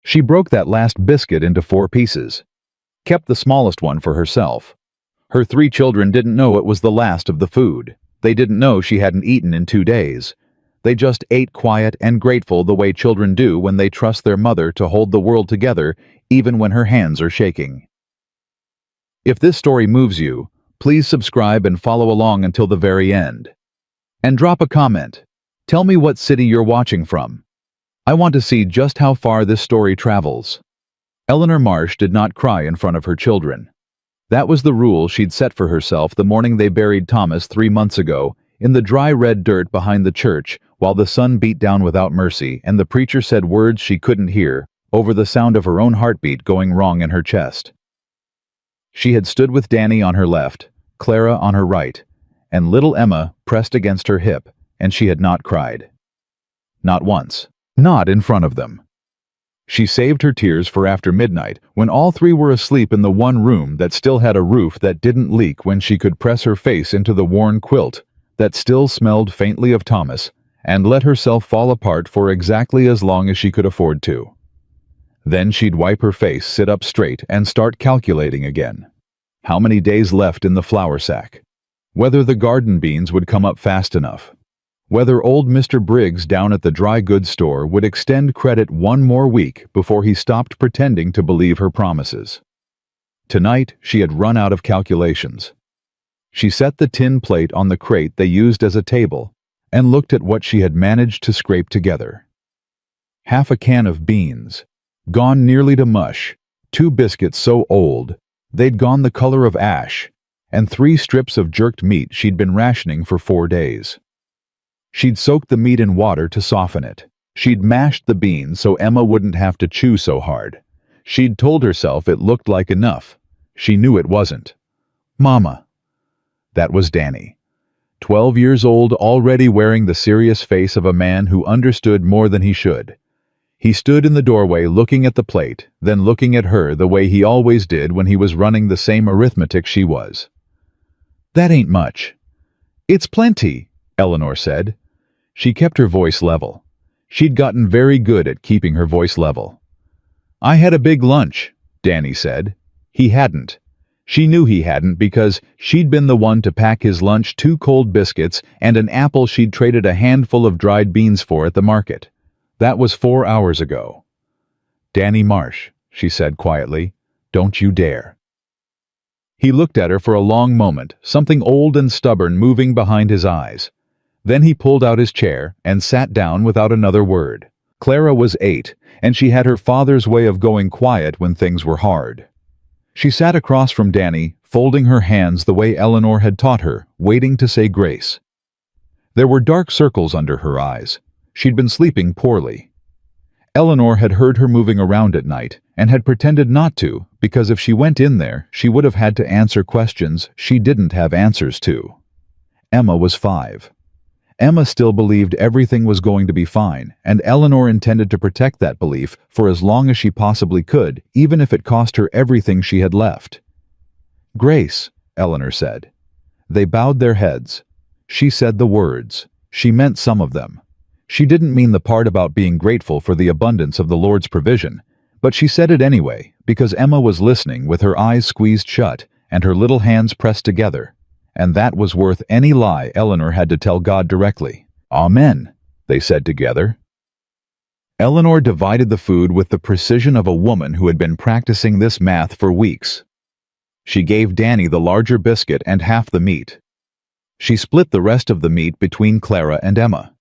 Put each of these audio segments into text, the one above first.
She broke that last biscuit into 4 pieces, kept the smallest one for herself. Her 3 children didn't know it was the last of the food. They didn't know she hadn't eaten in 2 days. They just ate quiet and grateful the way children do when they trust their mother to hold the world together even when her hands are shaking. If this story moves you, please subscribe and follow along until the very end. And drop a comment. Tell me what city you're watching from. I want to see just how far this story travels. Eleanor Marsh did not cry in front of her children. That was the rule she'd set for herself the morning they buried Thomas 3 months ago in the dry red dirt behind the church while the sun beat down without mercy and the preacher said words she couldn't hear over the sound of her own heartbeat going wrong in her chest. She had stood with Danny on her left, Clara on her right, and little Emma pressed against her hip, and she had not cried. Not once. Not in front of them. She saved her tears for after midnight, when all 3 were asleep in the one room that still had a roof that didn't leak, when she could press her face into the worn quilt that still smelled faintly of Thomas, and let herself fall apart for exactly as long as she could afford to. Then she'd wipe her face, sit up straight, and start calculating again. How many days left in the flour sack? Whether the garden beans would come up fast enough. Whether old Mr. Briggs down at the dry goods store would extend credit 1 more week before he stopped pretending to believe her promises. Tonight, she had run out of calculations. She set the tin plate on the crate they used as a table and looked at what she had managed to scrape together. Half a can of beans, gone nearly to mush, 2 biscuits so old they'd gone the color of ash, and 3 strips of jerked meat she'd been rationing for 4 days. She'd soaked the meat in water to soften it. She'd mashed the beans so Emma wouldn't have to chew so hard. She'd told herself it looked like enough. She knew it wasn't. Mama. That was Danny. 12 years old, already wearing the serious face of a man who understood more than he should. He stood in the doorway looking at the plate, then looking at her the way he always did when he was running the same arithmetic she was. That ain't much. It's plenty, Eleanor said. She kept her voice level. She'd gotten very good at keeping her voice level. I had a big lunch, Danny said. He hadn't. She knew he hadn't because she'd been the one to pack his lunch 2 cold biscuits and an apple she'd traded a handful of dried beans for at the market. That was 4 hours ago. Danny Marsh, she said quietly, don't you dare. He looked at her for a long moment, something old and stubborn moving behind his eyes. Then he pulled out his chair and sat down without another word. Clara was 8, and she had her father's way of going quiet when things were hard. She sat across from Danny, folding her hands the way Eleanor had taught her, waiting to say grace. There were dark circles under her eyes. She'd been sleeping poorly. Eleanor had heard her moving around at night and had pretended not to, because if she went in there, she would have had to answer questions she didn't have answers to. Emma was 5. Emma still believed everything was going to be fine, and Eleanor intended to protect that belief for as long as she possibly could, even if it cost her everything she had left. Grace, Eleanor said. They bowed their heads. She said the words. She meant some of them. She didn't mean the part about being grateful for the abundance of the Lord's provision, but she said it anyway, because Emma was listening with her eyes squeezed shut and her little hands pressed together. And that was worth any lie Eleanor had to tell God directly. Amen, they said together. Eleanor divided the food with the precision of a woman who had been practicing this math for weeks. She gave Danny the larger biscuit and half the meat. She split the rest of the meat between Clara and Emma.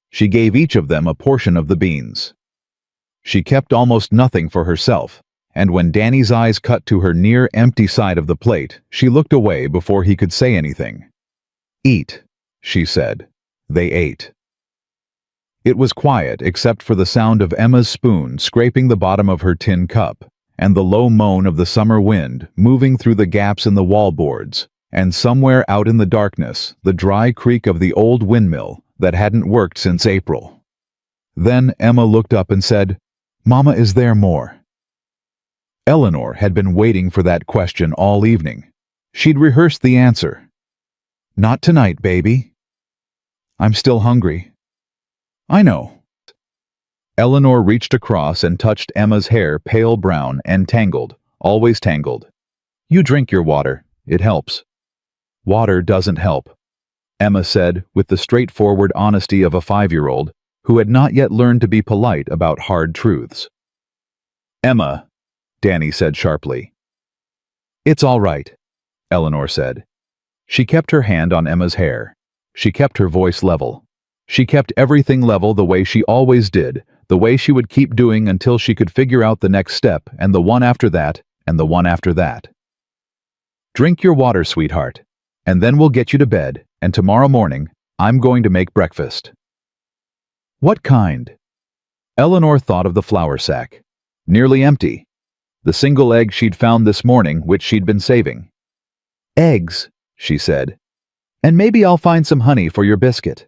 She gave each of them a portion of the beans. She kept almost nothing for herself, and when Danny's eyes cut to her near-empty side of the plate, she looked away before he could say anything. Eat, she said. They ate. It was quiet except for the sound of Emma's spoon scraping the bottom of her tin cup, and the low moan of the summer wind moving through the gaps in the wallboards, and somewhere out in the darkness, the dry creak of the old windmill that hadn't worked since April. Then Emma looked up and said, "Mama, is there more?" Eleanor had been waiting for that question all evening. She'd rehearsed the answer. "Not tonight, baby." "I'm still hungry." "I know." Eleanor reached across and touched Emma's hair, pale brown and tangled, always tangled. You drink your water. It helps. Water doesn't help, Emma said with the straightforward honesty of a 5-year-old who had not yet learned to be polite about hard truths. Emma, Danny said sharply. It's all right, Eleanor said. She kept her hand on Emma's hair. She kept her voice level. She kept everything level the way she always did, the way she would keep doing until she could figure out the next step and the one after that and the one after that. Drink your water, sweetheart, and then we'll get you to bed, and tomorrow morning I'm going to make breakfast. What kind? Eleanor thought of the flour sack. Nearly empty. The single egg she'd found this morning, which she'd been saving. Eggs, she said. And maybe I'll find some honey for your biscuit.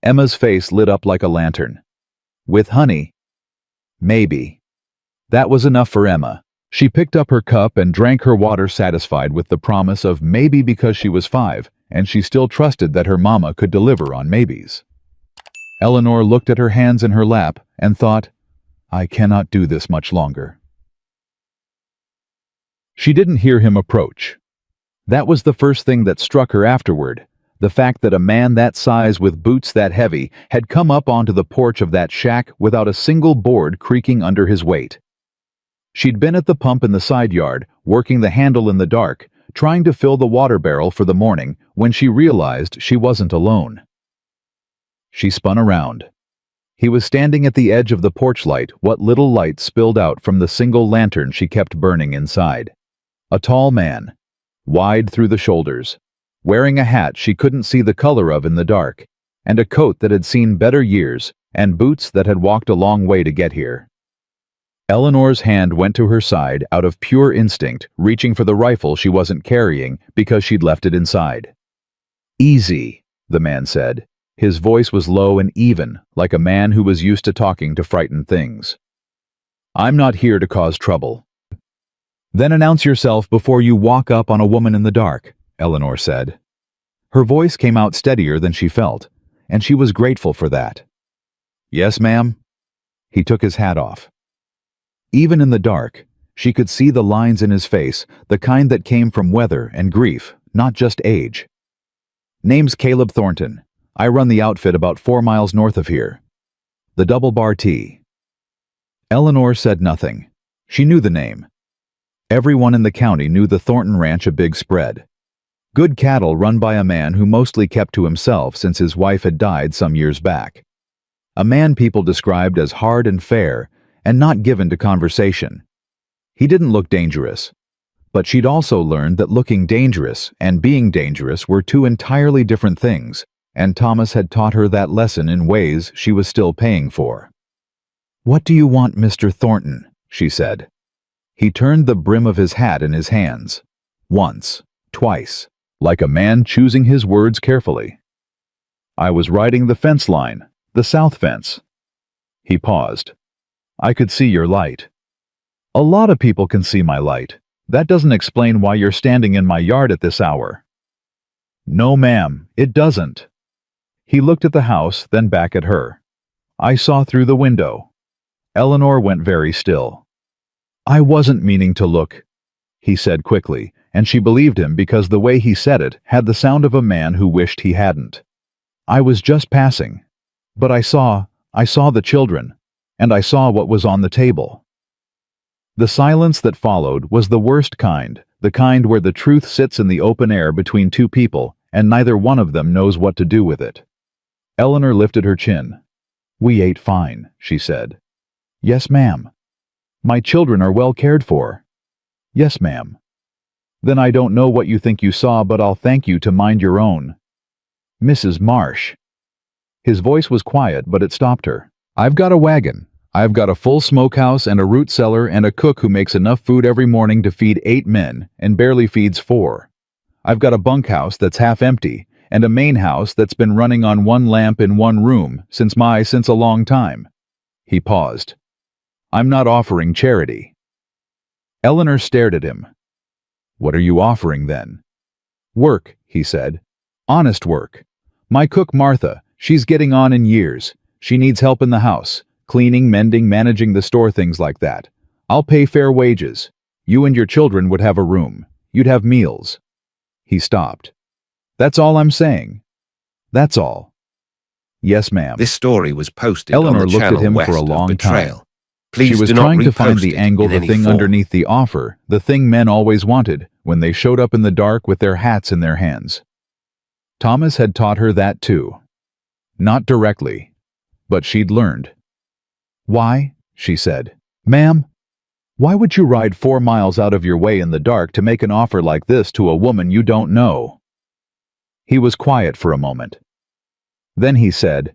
Emma's face lit up like a lantern. With honey? Maybe. That was enough for Emma. She picked up her cup and drank her water, satisfied with the promise of maybe, because she was 5, and she still trusted that her mama could deliver on maybes. Eleanor looked at her hands in her lap and thought, I cannot do this much longer. She didn't hear him approach. That was the first thing that struck her afterward, the fact that a man that size with boots that heavy had come up onto the porch of that shack without a single board creaking under his weight. She'd been at the pump in the side yard, working the handle in the dark, trying to fill the water barrel for the morning, when she realized she wasn't alone. She spun around. He was standing at the edge of the porch light, what little light spilled out from the single lantern she kept burning inside. A tall man, wide through the shoulders, wearing a hat she couldn't see the color of in the dark, and a coat that had seen better years, and boots that had walked a long way to get here. Eleanor's hand went to her side out of pure instinct, reaching for the rifle she wasn't carrying because she'd left it inside. Easy, the man said. His voice was low and even, like a man who was used to talking to frightened things. I'm not here to cause trouble. Then announce yourself before you walk up on a woman in the dark, Eleanor said. Her voice came out steadier than she felt, and she was grateful for that. Yes, ma'am. He took his hat off. Even in the dark, she could see the lines in his face, the kind that came from weather and grief, not just age. Name's Caleb Thornton. I run the outfit about 4 miles north of here. The Double Bar Tea. Eleanor said nothing. She knew the name. Everyone in the county knew the Thornton Ranch a big spread. Good cattle run by a man who mostly kept to himself since his wife had died some years back. A man people described as hard and fair and not given to conversation. He didn't look dangerous. But she'd also learned that looking dangerous and being dangerous were two entirely different things, and Thomas had taught her that lesson in ways she was still paying for. What do you want, Mr. Thornton? She said. He turned the brim of his hat in his hands. Once, twice, like a man choosing his words carefully. I was riding the fence line, the south fence. He paused. I could see your light. A lot of people can see my light. That doesn't explain why you're standing in my yard at this hour. No, ma'am, it doesn't. He looked at the house, then back at her. I saw through the window. Eleanor went very still. I wasn't meaning to look, he said quickly, and she believed him because the way he said it had the sound of a man who wished he hadn't. I was just passing. But I saw the children, and I saw what was on the table. The silence that followed was the worst kind, the kind where the truth sits in the open air between two people, and neither one of them knows what to do with it. Eleanor lifted her chin. We ate fine, she said. Yes, ma'am. My children are well cared for. Yes, ma'am. Then I don't know what you think you saw, but I'll thank you to mind your own. Mrs. Marsh. His voice was quiet, but it stopped her. I've got a wagon. I've got a full smokehouse and a root cellar and a cook who makes enough food every morning to feed 8 men and barely feeds 4. I've got a bunkhouse that's half empty and a main house that's been running on 1 lamp in 1 room since a long time. He paused. I'm not offering charity. Eleanor stared at him. What are you offering then? Work, he said. Honest work. My cook Martha, she's getting on in years. She needs help in the house. Cleaning, mending, managing the store, things like that. I'll pay fair wages. You and your children would have a room. You'd have meals." He stopped. "That's all I'm saying. That's all." "Yes, ma'am." This story was posted Eleanor on the looked at channel him west for a of long Betrayal. time. Please She was do not trying to find repost the it angle, in the any thing form. underneath the offer, the thing men always wanted when they showed up in the dark with their hats in their hands. Thomas had taught her that too. Not directly, but she'd learned. "Why?" she said. "Ma'am, why would you ride 4 miles out of your way in the dark to make an offer like this to a woman you don't know?" He was quiet for a moment. Then he said,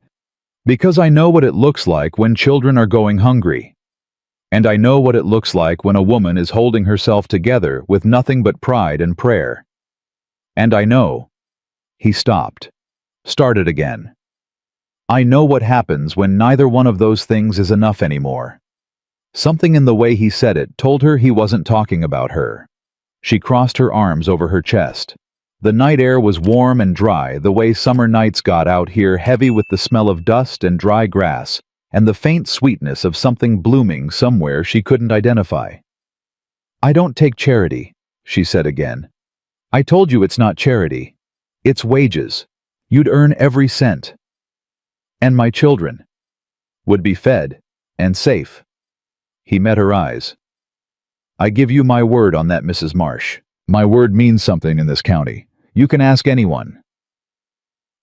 "Because I know what it looks like when children are going hungry. And I know what it looks like when a woman is holding herself together with nothing but pride and prayer. And I know—" He stopped. Started again. "I know what happens when neither one of those things is enough anymore." Something in the way he said it told her he wasn't talking about her. She crossed her arms over her chest. The night air was warm and dry, the way summer nights got out here, heavy with the smell of dust and dry grass, and the faint sweetness of something blooming somewhere she couldn't identify. "I don't take charity," she said again. "I told you it's not charity. It's wages. You'd earn every cent. And my children would be fed and safe." He met her eyes. "I give you my word on that, Mrs. Marsh. My word means something in this county. You can ask anyone."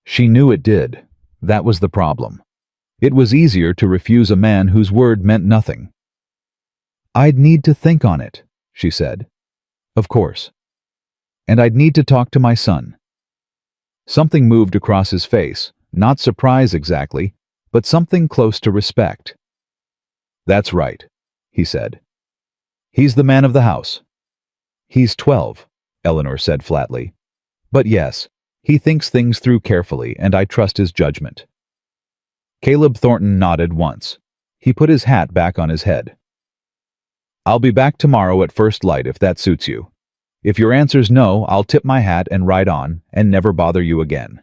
She knew it did. That was the problem. It was easier to refuse a man whose word meant nothing. "I'd need to think on it," she said. "Of course. And I'd need to talk to my son." Something moved across his face, not surprise exactly, but something close to respect. "That's right," he said. "He's the man of the house." "He's 12, Eleanor said flatly. "But yes, he thinks things through carefully, and I trust his judgment." Caleb Thornton nodded once. He put his hat back on his head. "I'll be back tomorrow at first light if that suits you. If your answer's no, I'll tip my hat and ride on and never bother you again."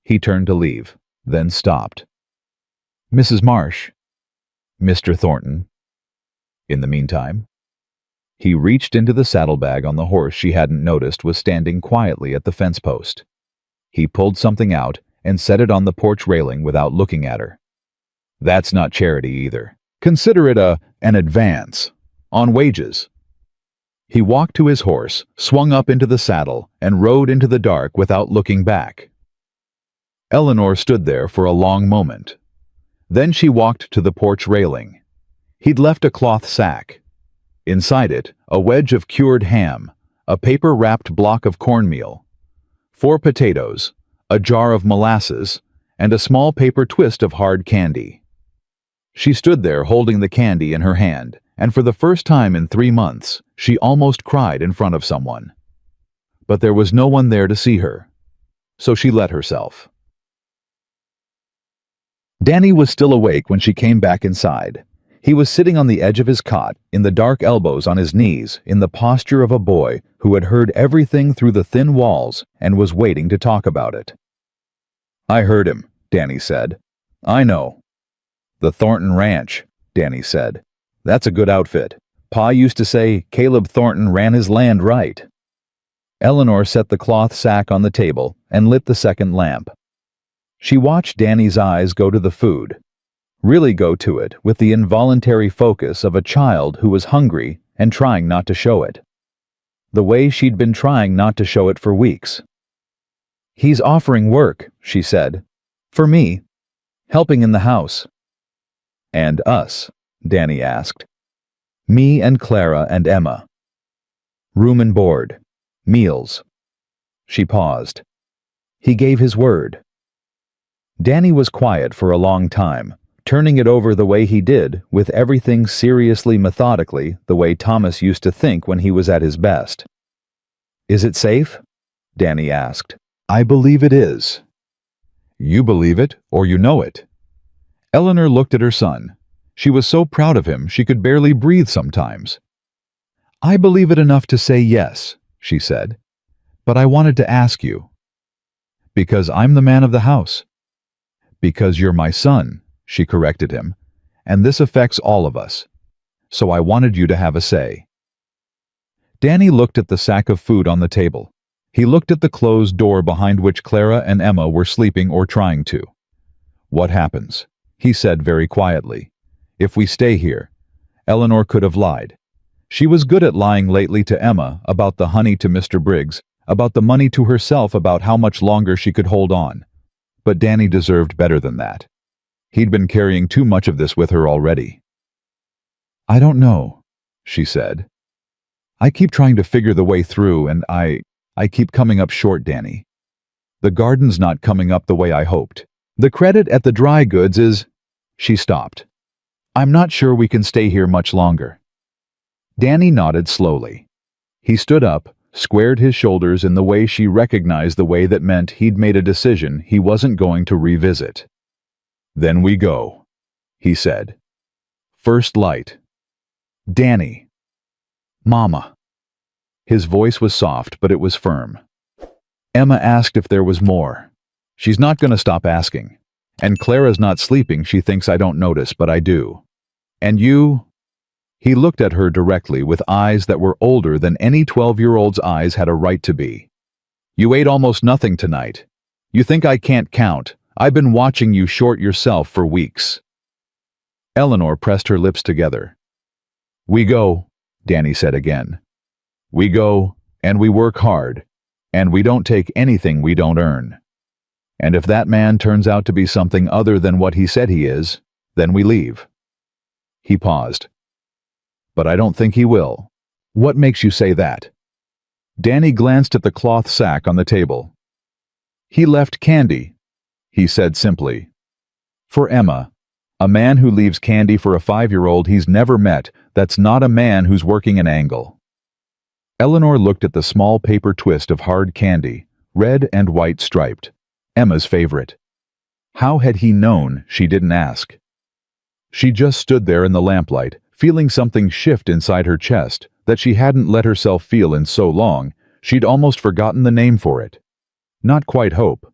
He turned to leave, then stopped. "Mrs. Marsh." "Mr. Thornton." In the meantime, he reached into the saddlebag on the horse she hadn't noticed was standing quietly at the fence post. He pulled something out and set it on the porch railing without looking at her. "That's not charity either. Consider it an advance on wages." He walked to his horse, swung up into the saddle, and rode into the dark without looking back. Eleanor stood there for a long moment. Then she walked to the porch railing. He'd left a cloth sack. Inside it, a wedge of cured ham, a paper-wrapped block of cornmeal, 4 potatoes, a jar of molasses, and a small paper twist of hard candy. She stood there holding the candy in her hand, and for the first time in 3 months, she almost cried in front of someone. But there was no one there to see her, so she let herself. Danny was still awake when she came back inside. He was sitting on the edge of his cot, in the dark elbows on his knees, in the posture of a boy who had heard everything through the thin walls and was waiting to talk about it. "I heard him," Danny said. "I know." "The Thornton Ranch," Danny said. "That's a good outfit. Pa used to say Caleb Thornton ran his land right." Eleanor set the cloth sack on the table and lit the second lamp. She watched Danny's eyes go to the food, really go to it with the involuntary focus of a child who was hungry and trying not to show it. The way she'd been trying not to show it for weeks. "He's offering work," she said. "For me. Helping in the house." "And us?" Danny asked. "Me and Clara and Emma. Room and board. Meals." She paused. He gave his word. Danny was quiet for a long time, turning it over the way he did, with everything seriously methodically, the way Thomas used to think when he was at his best. "Is it safe?" Danny asked. "I believe it is." "You believe it, or you know it." Eleanor looked at her son. She was so proud of him she could barely breathe sometimes. "I believe it enough to say yes," she said. "But I wanted to ask you." "Because I'm the man of the house." "Because you're my son," she corrected him. and this affects all of us. So I wanted you to have a say." Danny looked at the sack of food on the table. He looked at the closed door behind which Clara and Emma were sleeping or trying to. "What happens?" he said very quietly. "If we stay here." Eleanor could have lied. She was good at lying lately to Emma about the honey to Mr. Briggs, about the money to herself, about how much longer she could hold on. But Danny deserved better than that. He'd been carrying too much of this with her already. "I don't know," she said. "I keep trying to figure the way through, and I keep coming up short, Danny. The garden's not coming up the way I hoped. The credit at the dry goods is—" She stopped. "I'm not sure we can stay here much longer." Danny nodded slowly. He stood up, squared his shoulders in the way she recognized the way that meant he'd made a decision he wasn't going to revisit. "Then we go," he said. "First light. Danny." "Mama." His voice was soft, but it was firm. "Emma asked if there was more. She's not going to stop asking. And Clara's not sleeping. She thinks I don't notice, but I do. And you—" He looked at her directly with eyes that were older than any 12-year-old's eyes had a right to be. "You ate almost nothing tonight. You think I can't count? I've been watching you short yourself for weeks." Eleanor pressed her lips together. "We go," Danny said again. "We go, and we work hard, and we don't take anything we don't earn. And if that man turns out to be something other than what he said he is, then we leave." He paused. "But I don't think he will." "What makes you say that?" Danny glanced at the cloth sack on the table. "He left candy," he said simply. "For Emma. A man who leaves candy for a 5-year-old he's never met, that's not a man who's working an angle." Eleanor looked at the small paper twist of hard candy, red and white striped, Emma's favorite. How had he known she didn't ask? She just stood there in the lamplight, feeling something shift inside her chest that she hadn't let herself feel in so long, she'd almost forgotten the name for it. Not quite hope.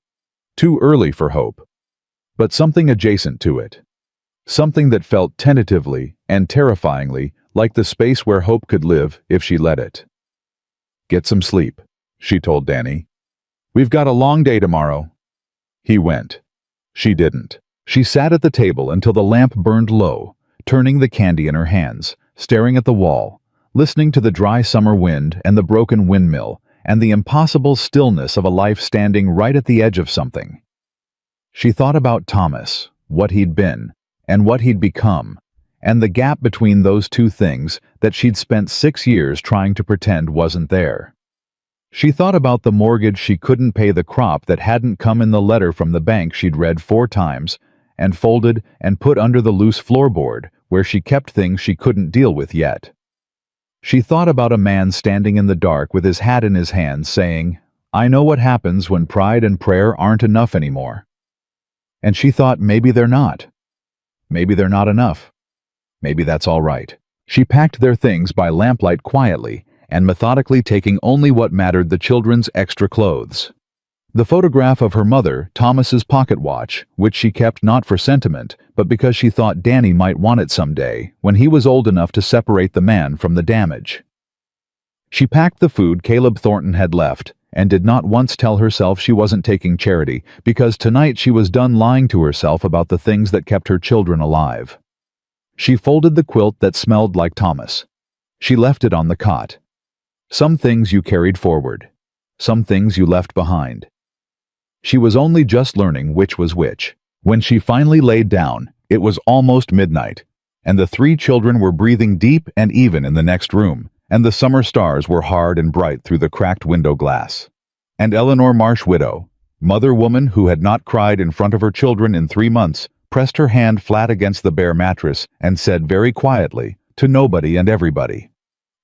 Too early for hope. But something adjacent to it. Something that felt tentatively and terrifyingly like the space where hope could live if she let it. "Get some sleep," she told Danny. "We've got a long day tomorrow." He went. She didn't. She sat at the table until the lamp burned low, turning the candy in her hands, staring at the wall, listening to the dry summer wind and the broken windmill and the impossible stillness of a life standing right at the edge of something. She thought about Thomas, what he'd been, and what he'd become, and the gap between those two things that she'd spent 6 years trying to pretend wasn't there. She thought about the mortgage she couldn't pay, the crop that hadn't come in the letter from the bank she'd read 4 times, and folded and put under the loose floorboard where she kept things she couldn't deal with yet. She thought about a man standing in the dark with his hat in his hand saying, "I know what happens when pride and prayer aren't enough anymore." And she thought maybe they're not. Maybe they're not enough. Maybe that's all right. She packed their things by lamplight quietly and methodically, taking only what mattered: the children's extra clothes. The photograph of her mother, Thomas's pocket watch, which she kept not for sentiment, but because she thought Danny might want it someday, when he was old enough to separate the man from the damage. She packed the food Caleb Thornton had left, and did not once tell herself she wasn't taking charity, because tonight she was done lying to herself about the things that kept her children alive. She folded the quilt that smelled like Thomas. She left it on the cot. Some things you carried forward. Some things you left behind. She was only just learning which was which. When she finally laid down, it was almost midnight, and the 3 children were breathing deep and even in the next room, and the summer stars were hard and bright through the cracked window glass. And Eleanor Marsh, widow, mother woman who had not cried in front of her children in 3 months, pressed her hand flat against the bare mattress and said very quietly, to nobody and everybody,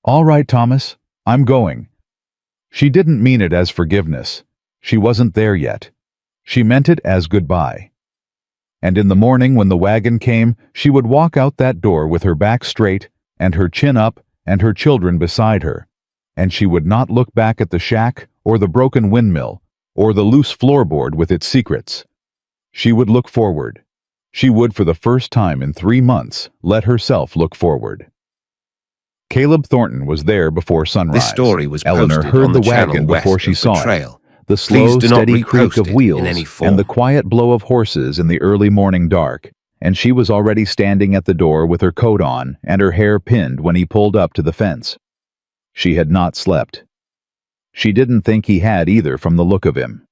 "All right, Thomas, I'm going." She didn't mean it as forgiveness. She wasn't there yet. She meant it as goodbye. And in the morning when the wagon came, she would walk out that door with her back straight and her chin up and her children beside her, and she would not look back at the shack or the broken windmill or the loose floorboard with its secrets. She would look forward, She would, for the first time in 3 months, let herself look forward. Caleb Thornton was there before sunrise. This story was Eleanor posted heard on the the channel wagon west before she of the saw it. trail. The Please slow, do not steady creak repost of it in wheels any form. and the quiet blow of horses in the early morning dark, and she was already standing at the door with her coat on and her hair pinned when he pulled up to the fence. She had not slept. She didn't think he had either from the look of him.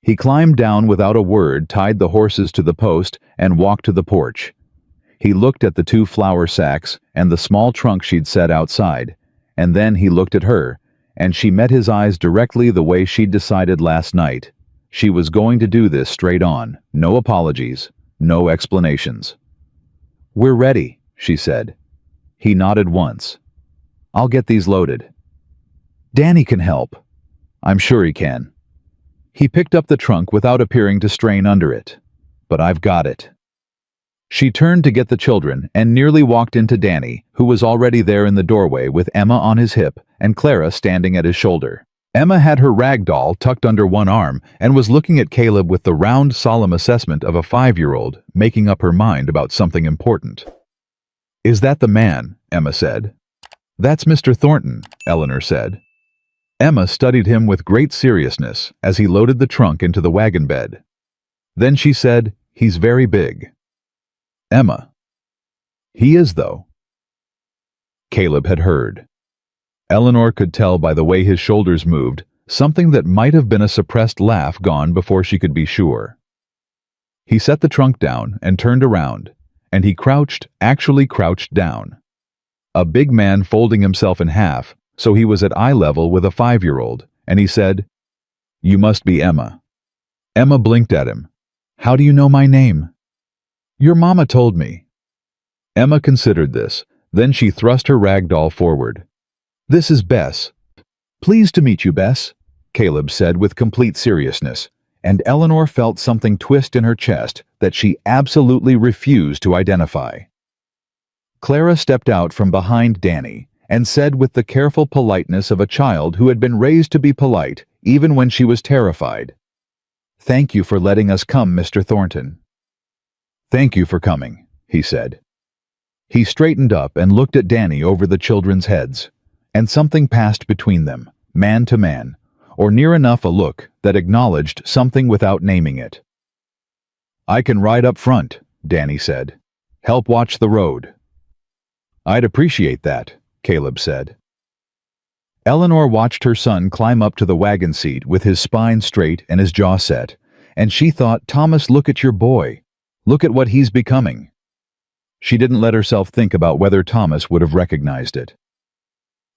He climbed down without a word, tied the horses to the post, and walked to the porch. He looked at the 2 flour sacks and the small trunk she'd set outside, and then he looked at her, and she met his eyes directly the way she'd decided last night. She was going to do this straight on, no apologies, no explanations. "We're ready," she said. He nodded once. "I'll get these loaded." "Danny can help." "I'm sure he can." He picked up the trunk without appearing to strain under it. "But I've got it." She turned to get the children and nearly walked into Danny, who was already there in the doorway with Emma on his hip and Clara standing at his shoulder. Emma had her rag doll tucked under one arm and was looking at Caleb with the round, solemn assessment of a 5-year-old, making up her mind about something important. "Is that the man?" Emma said. "That's Mr. Thornton," Eleanor said. Emma studied him with great seriousness as he loaded the trunk into the wagon bed. Then she said, "He's very big." "Emma." "He is, though." Caleb had heard. Eleanor could tell by the way his shoulders moved, something that might have been a suppressed laugh gone before she could be sure. He set the trunk down and turned around, and he actually crouched down. A big man folding himself in half, so he was at eye level with a 5-year-old, and he said, "You must be Emma." Emma blinked at him. "How do you know my name?" "Your mama told me." Emma considered this, then she thrust her rag doll forward. "This is Bess." "Pleased to meet you, Bess," Caleb said with complete seriousness, and Eleanor felt something twist in her chest that she absolutely refused to identify. Clara stepped out from behind Danny and said with the careful politeness of a child who had been raised to be polite even when she was terrified, "Thank you for letting us come, Mr. Thornton." "Thank you for coming," he said. He straightened up and looked at Danny over the children's heads, and something passed between them, man to man, or near enough a look that acknowledged something without naming it. "I can ride up front," Danny said. "Help watch the road." "I'd appreciate that," Caleb said. Eleanor watched her son climb up to the wagon seat with his spine straight and his jaw set, and she thought, "Thomas, look at your boy. Look at what he's becoming." She didn't let herself think about whether Thomas would have recognized it.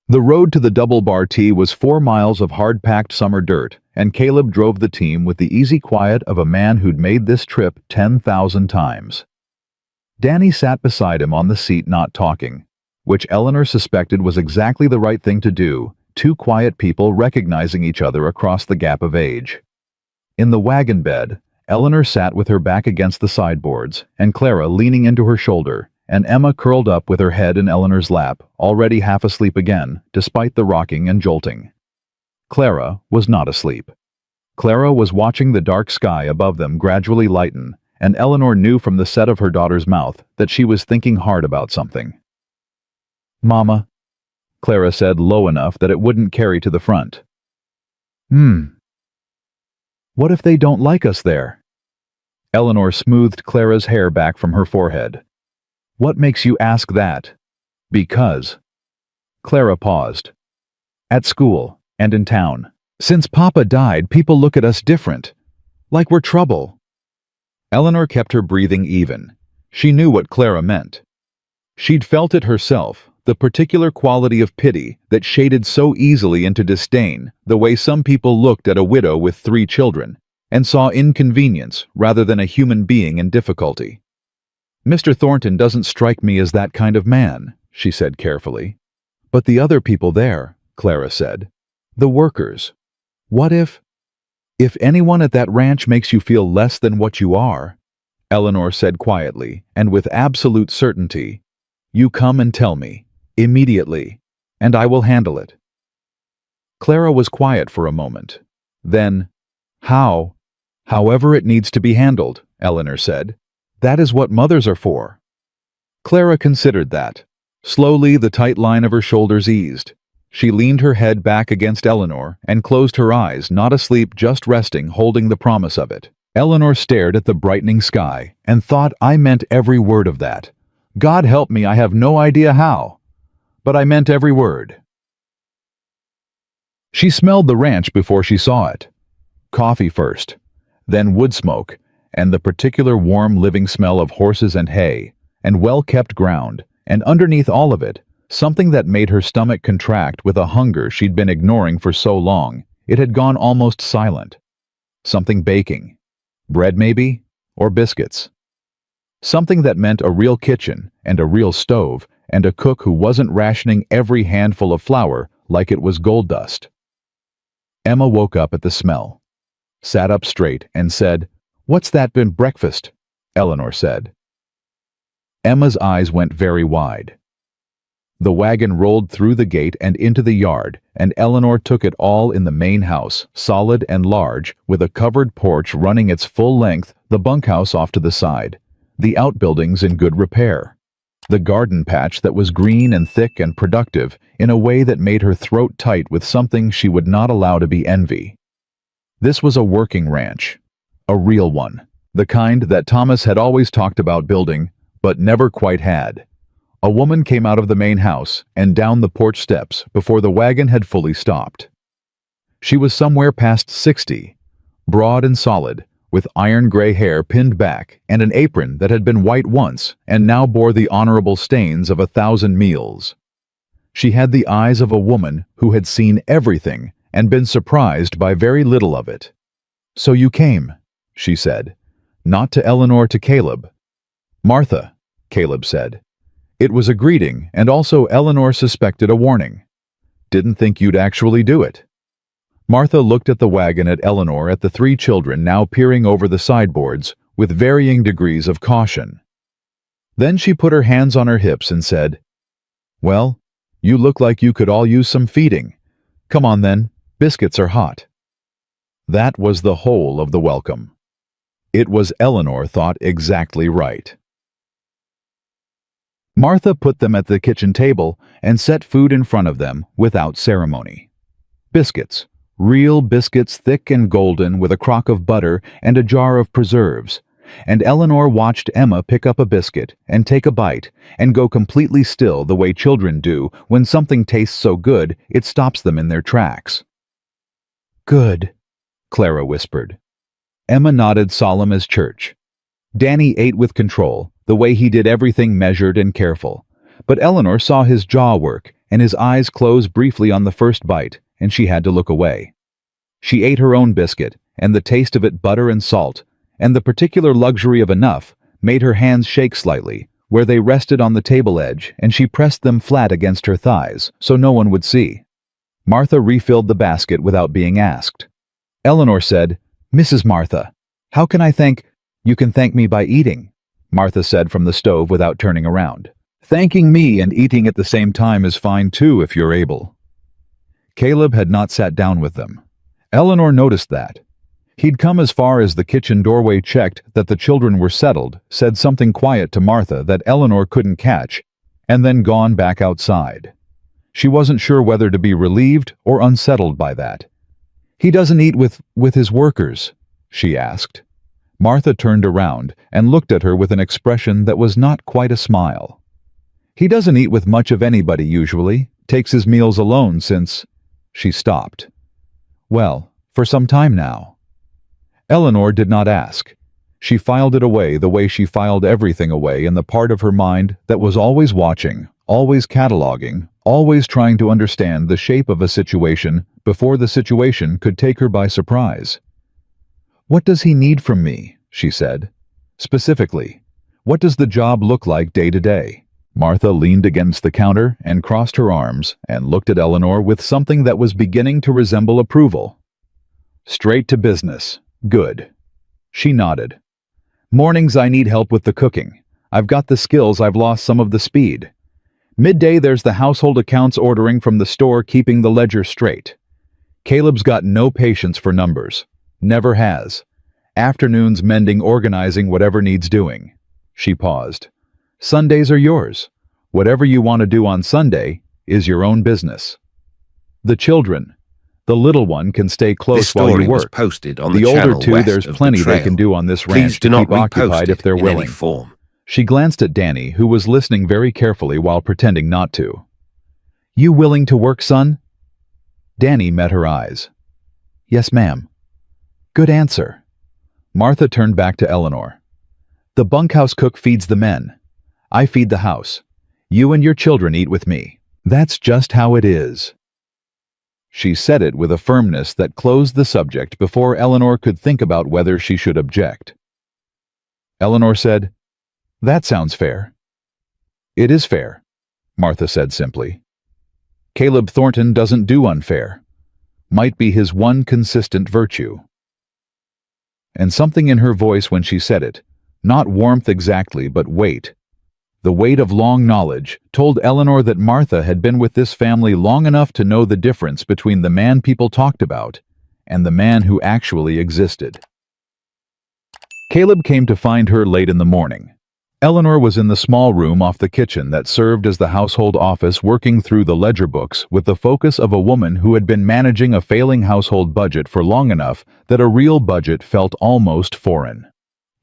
The road to the double-bar tee was 4 miles of hard-packed summer dirt, and Caleb drove the team with the easy quiet of a man who'd made this trip 10,000 times. Danny sat beside him on the seat not talking, which Eleanor suspected was exactly the right thing to do, 2 quiet people recognizing each other across the gap of age. In the wagon bed, Eleanor sat with her back against the sideboards, and Clara leaning into her shoulder, and Emma curled up with her head in Eleanor's lap, already half asleep again, despite the rocking and jolting. Clara was not asleep. Clara was watching the dark sky above them gradually lighten, and Eleanor knew from the set of her daughter's mouth that she was thinking hard about something. "Mama," Clara said low enough that it wouldn't carry to the front. What if they don't like us there?" Eleanor smoothed Clara's hair back from her forehead. "What makes you ask that?" "Because." Clara paused. "At school and in town. Since Papa died, people look at us different. Like we're trouble." Eleanor kept her breathing even. She knew what Clara meant. She'd felt it herself, the particular quality of pity that shaded so easily into disdain, the way some people looked at a widow with 3 children and saw inconvenience rather than a human being in difficulty. "Mr. Thornton doesn't strike me as that kind of man," she said carefully. "But the other people there," Clara said. "The workers. What if anyone at that ranch makes you feel less than what you are," Eleanor said quietly and with absolute certainty, "you come and tell me, immediately, and I will handle it." Clara was quiet for a moment. Then, "However it needs to be handled," Eleanor said. That is what mothers are for. Clara considered that. Slowly, the tight line of her shoulders eased. She leaned her head back against Eleanor and closed her eyes, not asleep, just resting, holding the promise of it. Eleanor stared at the brightening sky and thought, I meant every word of that. God help me, I have no idea how. But I meant every word. She smelled the ranch before she saw it. Coffee first, then wood smoke, and the particular warm living smell of horses and hay, and well-kept ground, and underneath all of it, something that made her stomach contract with a hunger she'd been ignoring for so long, it had gone almost silent. Something baking. Bread maybe? Or biscuits. Something that meant a real kitchen, and a real stove, and a cook who wasn't rationing every handful of flour like it was gold dust. Emma woke up at the smell, sat up straight, and said, "What's that been breakfast?" Eleanor said. Emma's eyes went very wide. The wagon rolled through the gate and into the yard, and Eleanor took it all in the main house, solid and large, with a covered porch running its full length, the bunkhouse off to the side, the outbuildings in good repair, the garden patch that was green and thick and productive in a way that made her throat tight with something she would not allow to be envy. This was a working ranch, a real one, the kind that Thomas had always talked about building, but never quite had. A woman came out of the main house and down the porch steps before the wagon had fully stopped. She was somewhere past 60, broad and solid, with iron gray hair pinned back and an apron that had been white once and now bore the honorable stains of 1,000 meals. She had the eyes of a woman who had seen everything and been surprised by very little of it. "So you came," she said, not to Eleanor, to Caleb. "Martha," Caleb said. It was a greeting, and also Eleanor suspected a warning. "Didn't think you'd actually do it." Martha looked at the wagon, at Eleanor, at the 3 children now peering over the sideboards with varying degrees of caution. Then she put her hands on her hips and said, "Well, you look like you could all use some feeding. Come on then, biscuits are hot." That was the whole of the welcome. It was, Eleanor thought, exactly right. Martha put them at the kitchen table and set food in front of them without ceremony. Biscuits, real biscuits, thick and golden, with a crock of butter and a jar of preserves, and Eleanor watched Emma pick up a biscuit and take a bite and go completely still, the way children do when something tastes so good it stops them in their tracks. "Good," Clara whispered. Emma nodded, solemn as church. Danny ate with control, the way he did everything measured and careful, but Eleanor saw his jaw work and his eyes close briefly on the first bite, and she had to look away. She ate her own biscuit, and the taste of it, butter and salt, and the particular luxury of enough, made her hands shake slightly, where they rested on the table edge, and she pressed them flat against her thighs so no one would see. Martha refilled the basket without being asked. Eleanor said, "Mrs. Martha, how can I thank—" "You can thank me by eating," Martha said from the stove without turning around. "Thanking me and eating at the same time is fine too, if you're able." Caleb had not sat down with them. Eleanor noticed that. He'd come as far as the kitchen doorway, checked that the children were settled, said something quiet to Martha that Eleanor couldn't catch, and then gone back outside. She wasn't sure whether to be relieved or unsettled by that. "He doesn't eat with his workers?" she asked. Martha turned around and looked at her with an expression that was not quite a smile. "He doesn't eat with much of anybody usually, takes his meals alone since—" She stopped. "Well, for some time now." Eleanor did not ask. She filed it away the way she filed everything away in the part of her mind that was always watching, always cataloging, always trying to understand the shape of a situation before the situation could take her by surprise. "What does he need from me?" she said. "Specifically, what does the job look like day to day?" Martha leaned against the counter and crossed her arms and looked at Eleanor with something that was beginning to resemble approval. "Straight to business. Good." She nodded. "Mornings I need help with the cooking. I've got the skills, I've lost some of the speed. Midday there's the household accounts, ordering from the store, keeping the ledger straight. Caleb's got no patience for numbers. Never has. Afternoons mending, organizing whatever needs doing. She paused. Sundays are yours. Whatever you want to do on Sunday is your own business. The children. The little one can stay close while you work. Posted on The the older channel two, west there's of the plenty they trail. can do on this Please ranch do to not keep occupied repost if they're it in any willing. form. She glanced at Danny, who was listening very carefully while pretending not to. You willing to work, son? Danny met her eyes. Yes, ma'am. Good answer. Martha turned back to Eleanor. The bunkhouse cook feeds the men. I feed the house. You and your children eat with me. That's just how it is. She said it with a firmness that closed the subject before Eleanor could think about whether she should object. Eleanor said, That sounds fair. It is fair, Martha said simply. Caleb Thornton doesn't do unfair. Might be his one consistent virtue. And something in her voice when she said it, not warmth exactly, but weight, the weight of long knowledge, told Eleanor that Martha had been with this family long enough to know the difference between the man people talked about and the man who actually existed. Caleb came to find her late in the morning. Eleanor was in the small room off the kitchen that served as the household office, working through the ledger books with the focus of a woman who had been managing a failing household budget for long enough that a real budget felt almost foreign.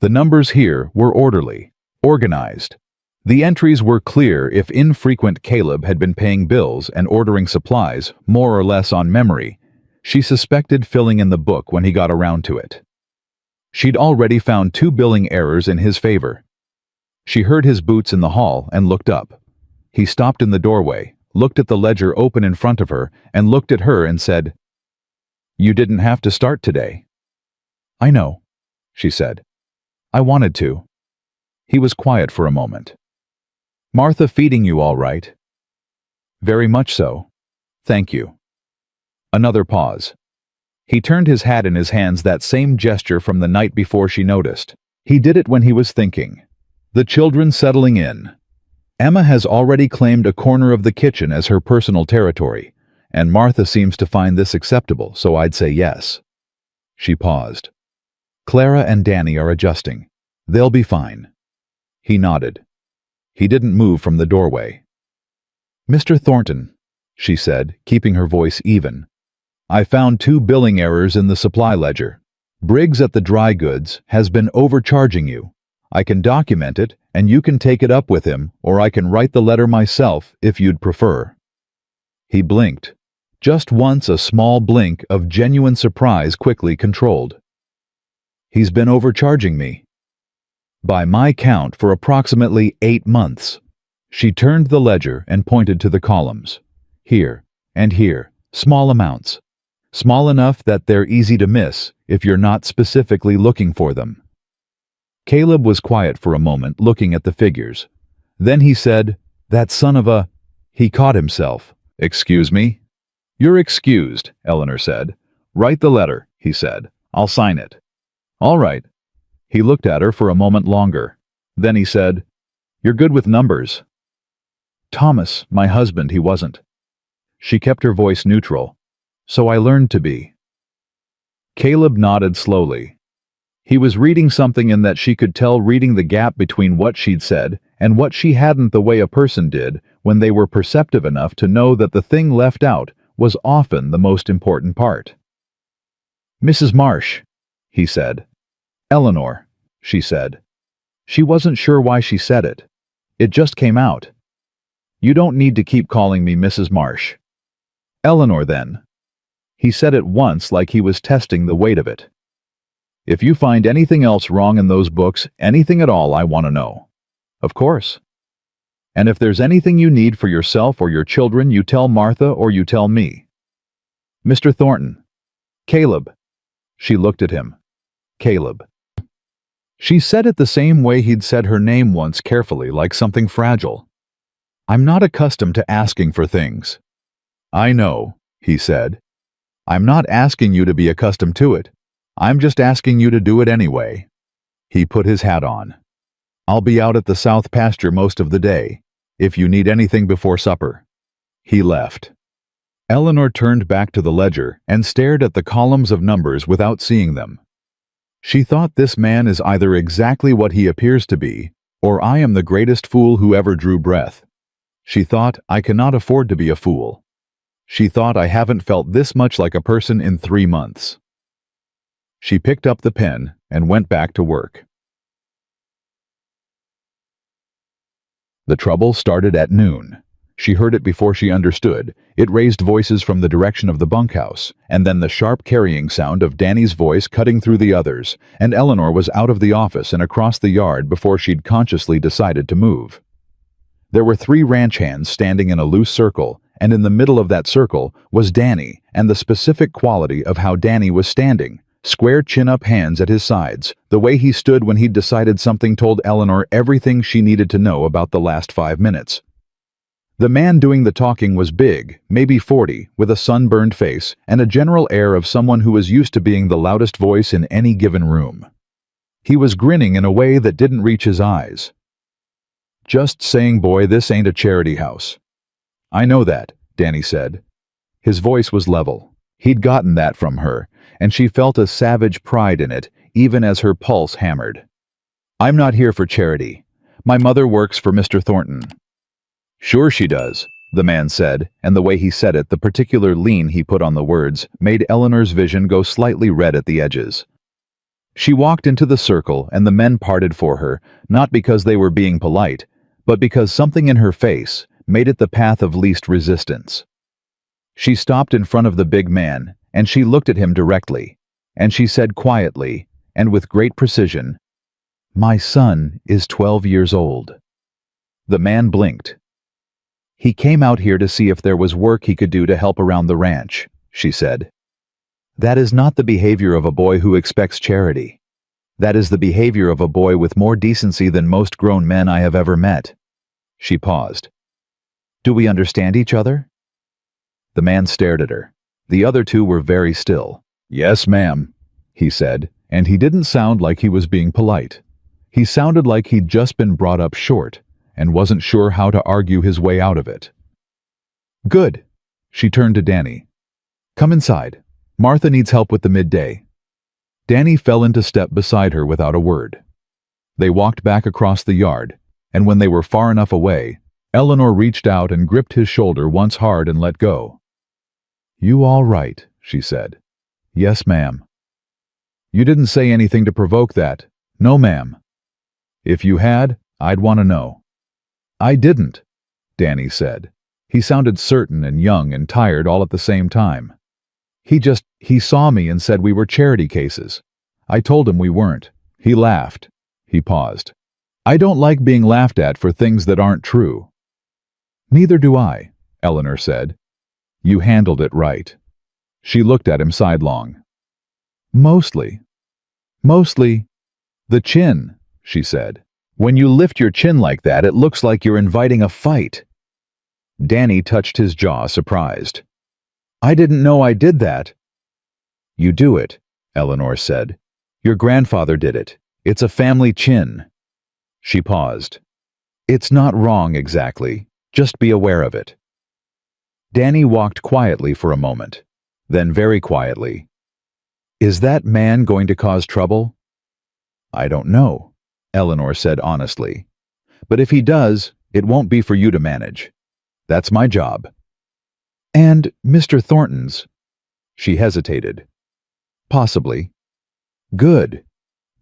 The numbers here were orderly, organized. The entries were clear if infrequent. Caleb had been paying bills and ordering supplies, more or less on memory. She suspected filling in the book when he got around to it. She'd already found 2 billing errors in his favor. She heard his boots in the hall and looked up. He stopped in the doorway, looked at the ledger open in front of her, and looked at her and said, You didn't have to start today. I know, she said. I wanted to. He was quiet for a moment. Martha feeding you all right? Very much so. Thank you. Another pause. He turned his hat in his hands, that same gesture from the night before she noticed. He did it when he was thinking. The children settling in. Emma has already claimed a corner of the kitchen as her personal territory, and Martha seems to find this acceptable, so I'd say yes. She paused. Clara and Danny are adjusting. They'll be fine. He nodded. He didn't move from the doorway. Mr. Thornton, she said, keeping her voice even. I found 2 billing errors in the supply ledger. Briggs at the dry goods has been overcharging you. I can document it, and you can take it up with him, or I can write the letter myself if you'd prefer. He blinked. Just once, a small blink of genuine surprise quickly controlled. He's been overcharging me. By my count, for approximately 8 months. She turned the ledger and pointed to the columns. Here and here, small amounts. Small enough that they're easy to miss if you're not specifically looking for them. Caleb was quiet for a moment, looking at the figures. Then he said, That son of a... He caught himself. Excuse me? You're excused, Eleanor said. Write the letter, he said. I'll sign it. All right. He looked at her for a moment longer. Then he said, You're good with numbers. Thomas, my husband, he wasn't. She kept her voice neutral. So I learned to be. Caleb nodded slowly. He was reading something in that she could tell, reading the gap between what she'd said and what she hadn't, the way a person did when they were perceptive enough to know that the thing left out was often the most important part. Mrs. Marsh, he said. Eleanor, she said. She wasn't sure why she said it. It just came out. You don't need to keep calling me Mrs. Marsh. Eleanor, then. He said it once, like he was testing the weight of it. If you find anything else wrong in those books, anything at all, I want to know. Of course. And if there's anything you need for yourself or your children, you tell Martha or you tell me. Mr. Thornton. Caleb. She looked at him. Caleb. She said it the same way he'd said her name once, carefully, like something fragile. I'm not accustomed to asking for things. I know, he said. I'm not asking you to be accustomed to it. I'm just asking you to do it anyway. He put his hat on. I'll be out at the south pasture most of the day, if you need anything before supper. He left. Eleanor turned back to the ledger and stared at the columns of numbers without seeing them. She thought, this man is either exactly what he appears to be, Or I am the greatest fool who ever drew breath. She thought, I cannot afford to be a fool. She thought, I haven't felt this much like a person in 3 months. She picked up the pen and went back to work. The trouble started at noon. She heard it before she understood. It raised voices from the direction of the bunkhouse, and then the sharp carrying sound of Danny's voice cutting through the others, and Eleanor was out of the office and across the yard before she'd consciously decided to move. There were 3 ranch hands standing in a loose circle, and in the middle of that circle was Danny, and the specific quality of how Danny was standing. Square chin-up hands at his sides. The way he stood when he'd decided something told Eleanor everything she needed to know about the last 5 minutes. The man doing the talking was big, maybe 40, with a sunburned face and a general air of someone who was used to being the loudest voice in any given room. He was grinning in a way that didn't reach his eyes. Just saying, boy, this ain't a charity house. I know that, Danny said. His voice was level. He'd gotten that from her, and she felt a savage pride in it, even as her pulse hammered. I'm not here for charity. My mother works for Mr. Thornton. Sure she does, the man said, and the way he said it, the particular lean he put on the words, made Eleanor's vision go slightly red at the edges. She walked into the circle, and the men parted for her, not because they were being polite, but because something in her face made it the path of least resistance. She stopped in front of the big man, and she looked at him directly, and she said quietly, and with great precision, "My son is 12 years old." The man blinked. "He came out here to see if there was work he could do to help around the ranch," she said. "That is not the behavior of a boy who expects charity. That is the behavior of a boy with more decency than most grown men I have ever met." She paused. "Do we understand each other?" The man stared at her. The other 2 were very still. "Yes, ma'am," he said, and he didn't sound like he was being polite. He sounded like he'd just been brought up short and wasn't sure how to argue his way out of it. "Good." She turned to Danny. "Come inside. Martha needs help with the midday." Danny fell into step beside her without a word. They walked back across the yard, and when they were far enough away, Eleanor reached out and gripped his shoulder once hard and let go. "You all right?" she said. "Yes, ma'am." "You didn't say anything to provoke that." "No, ma'am." "If you had, I'd want to know." "I didn't," Danny said. He sounded certain and young and tired all at the same time. He saw me and said we were charity cases. I told him we weren't. He laughed." He paused. "I don't like being laughed at for things that aren't true." "Neither do I," Eleanor said. "You handled it right." She looked at him sidelong. Mostly. The chin," she said. "When you lift your chin like that, it looks like you're inviting a fight." Danny touched his jaw, surprised. "I didn't know I did that." "You do it," Eleanor said. "Your grandfather did it. It's a family chin." She paused. "It's not wrong exactly. Just be aware of it." Danny walked quietly for a moment, then very quietly. "Is that man going to cause trouble?" "I don't know," Eleanor said honestly. "But if he does, it won't be for you to manage. That's my job." "And Mr. Thornton's?" She hesitated. "Possibly." "Good,"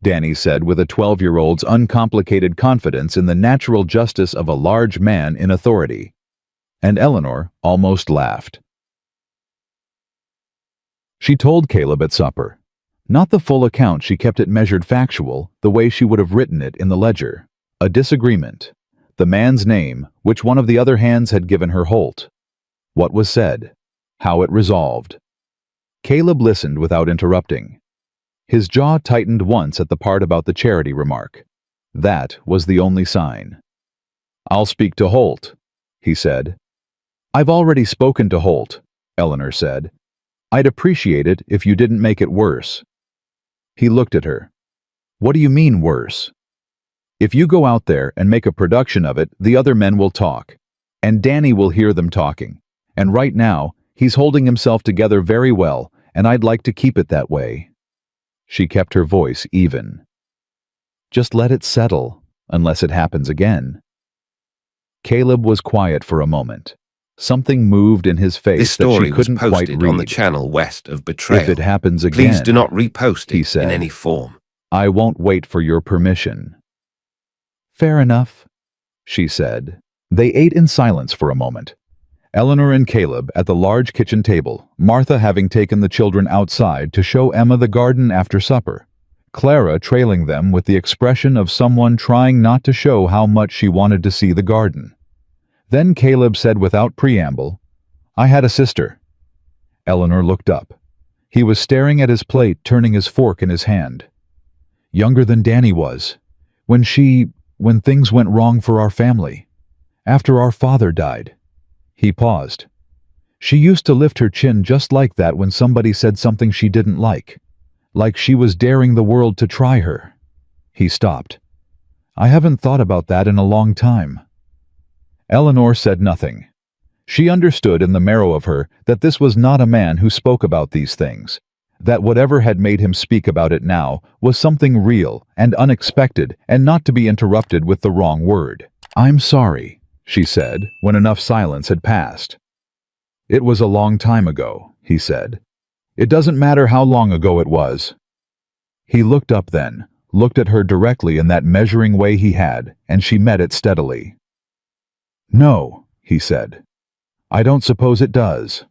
Danny said with a 12-year-old's uncomplicated confidence in the natural justice of a large man in authority. And Eleanor almost laughed. She told Caleb at supper. Not the full account, she kept it measured factual, the way she would have written it in the ledger. A disagreement. The man's name, which one of the other hands had given her Holt. What was said. How it resolved. Caleb listened without interrupting. His jaw tightened once at the part about the charity remark. That was the only sign. "I'll speak to Holt," he said. "I've already spoken to Holt," Eleanor said. "I'd appreciate it if you didn't make it worse." He looked at her. "What do you mean worse?" "If you go out there and make a production of it, the other men will talk. And Danny will hear them talking. And right now, he's holding himself together very well, and I'd like to keep it that way." She kept her voice even. "Just let it settle," unless it happens again. Caleb was quiet for a moment. Something moved in his This face that she story was couldn't quite posted on the read. channel west of Betrayal. If it happens again, Please do not repost he it said, in any form. I won't wait for your permission. Fair enough, she said. They ate in silence for a moment. Eleanor and Caleb at the large kitchen table, Martha having taken the children outside to show Emma the garden after supper, Clara trailing them with the expression of someone trying not to show how much she wanted to see the garden. Then Caleb said without preamble, I had a sister. Eleanor looked up. He was staring at his plate, turning his fork in his hand. Younger than Danny was. When things went wrong for our family. After our father died. He paused. She used to lift her chin just like that when somebody said something she didn't like she was daring the world to try her. He stopped. I haven't thought about that in a long time. Eleanor said nothing. She understood in the marrow of her that this was not a man who spoke about these things, that whatever had made him speak about it now was something real and unexpected and not to be interrupted with the wrong word. I'm sorry, she said, when enough silence had passed. It was a long time ago, he said. It doesn't matter how long ago it was. He looked up then, looked at her directly in that measuring way he had, and she met it steadily. No, he said. I don't suppose it does.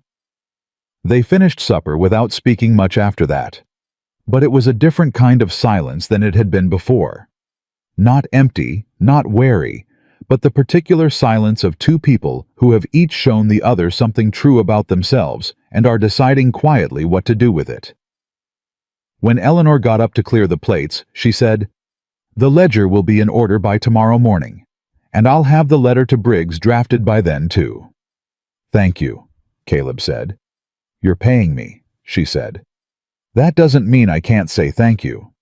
They finished supper without speaking much after that. But it was a different kind of silence than it had been before. Not empty, not wary, but the particular silence of two people who have each shown the other something true about themselves and are deciding quietly what to do with it. When Eleanor got up to clear the plates, she said, The ledger will be in order by tomorrow morning, and I'll have the letter to Briggs drafted by then too. Thank you, Caleb said. You're paying me, she said. That doesn't mean I can't say thank you.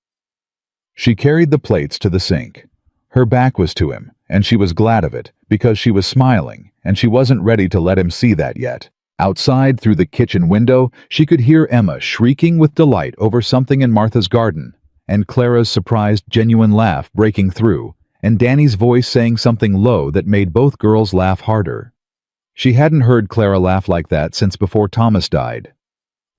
She carried the plates to the sink. Her back was to him, and she was glad of it, because she was smiling, and she wasn't ready to let him see that yet. Outside, through the kitchen window, she could hear Emma shrieking with delight over something in Martha's garden, and Clara's surprised, genuine laugh breaking through, and Danny's voice saying something low that made both girls laugh harder. She hadn't heard Clara laugh like that since before Thomas died.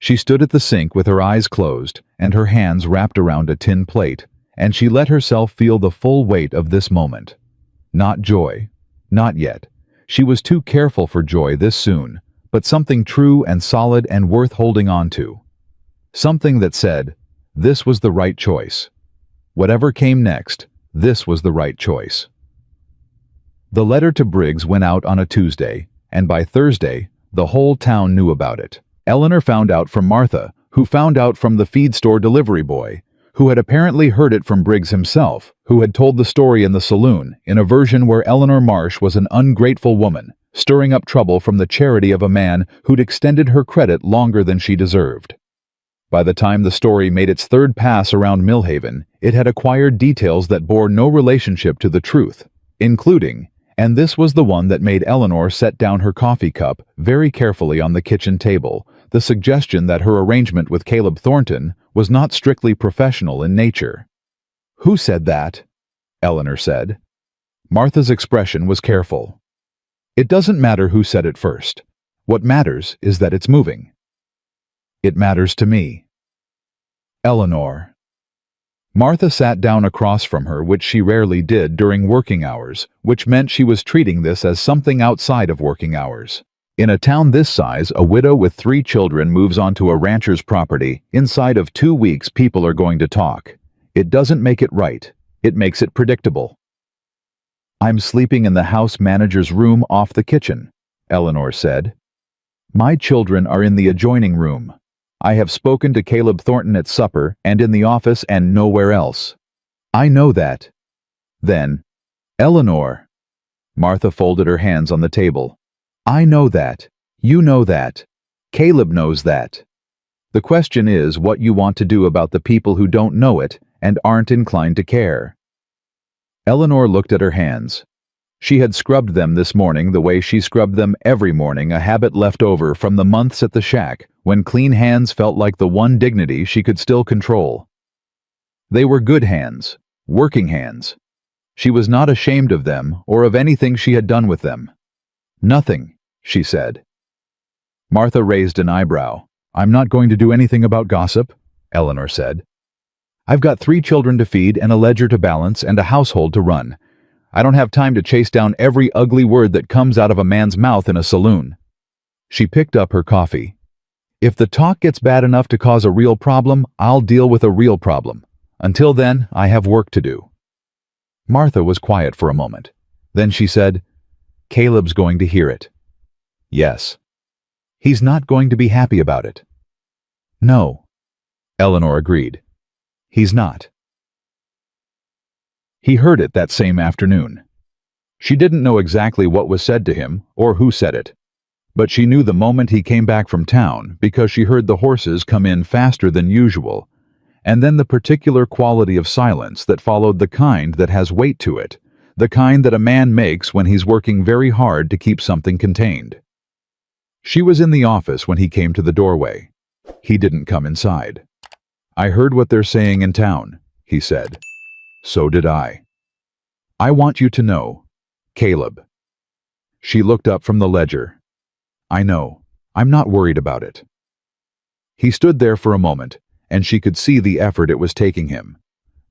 She stood at the sink with her eyes closed and her hands wrapped around a tin plate, and she let herself feel the full weight of this moment. Not joy. Not yet. She was too careful for joy this soon, but something true and solid and worth holding on to. Something that said, this was the right choice. Whatever came next, this was the right choice. The letter to Briggs went out on a Tuesday, and by Thursday, the whole town knew about it. Eleanor found out from Martha, who found out from the feed store delivery boy, who had apparently heard it from Briggs himself, who had told the story in the saloon, in a version where Eleanor Marsh was an ungrateful woman, stirring up trouble from the charity of a man who'd extended her credit longer than she deserved. By the time the story made its third pass around Millhaven, it had acquired details that bore no relationship to the truth, including, and this was the one that made Eleanor set down her coffee cup very carefully on the kitchen table, the suggestion that her arrangement with Caleb Thornton was not strictly professional in nature. Who said that? Eleanor said. Martha's expression was careful. It doesn't matter who said it first. What matters is that it's moving. It matters to me. Eleanor. Martha sat down across from her, which she rarely did during working hours, which meant she was treating this as something outside of working hours. In a town this size, a widow with 3 children moves onto a rancher's property. Inside of 2 weeks, people are going to talk. It doesn't make it right. It makes it predictable. I'm sleeping in the house manager's room off the kitchen, Eleanor said. My children are in the adjoining room. I have spoken to Caleb Thornton at supper and in the office and nowhere else. I know that. Then, Eleanor. Martha folded her hands on the table. I know that. You know that. Caleb knows that. The question is what you want to do about the people who don't know it and aren't inclined to care. Eleanor looked at her hands. She had scrubbed them this morning the way she scrubbed them every morning, a habit left over from the months at the shack, when clean hands felt like the one dignity she could still control. They were good hands, working hands. She was not ashamed of them or of anything she had done with them. Nothing, she said. Martha raised an eyebrow. I'm not going to do anything about gossip, Eleanor said. I've got 3 children to feed and a ledger to balance and a household to run. I don't have time to chase down every ugly word that comes out of a man's mouth in a saloon. She picked up her coffee. If the talk gets bad enough to cause a real problem, I'll deal with a real problem. Until then, I have work to do. Martha was quiet for a moment. Then she said, Caleb's going to hear it. Yes. He's not going to be happy about it. No. Eleanor agreed. He's not. He heard it that same afternoon. She didn't know exactly what was said to him or who said it, but she knew the moment he came back from town because she heard the horses come in faster than usual, and then the particular quality of silence that followed, the kind that has weight to it, the kind that a man makes when he's working very hard to keep something contained. She was in the office when he came to the doorway. He didn't come inside. I heard what they're saying in town, he said. So did I. I want you to know, Caleb. She looked up from the ledger. I know. I'm not worried about it. He stood there for a moment, and she could see the effort it was taking him.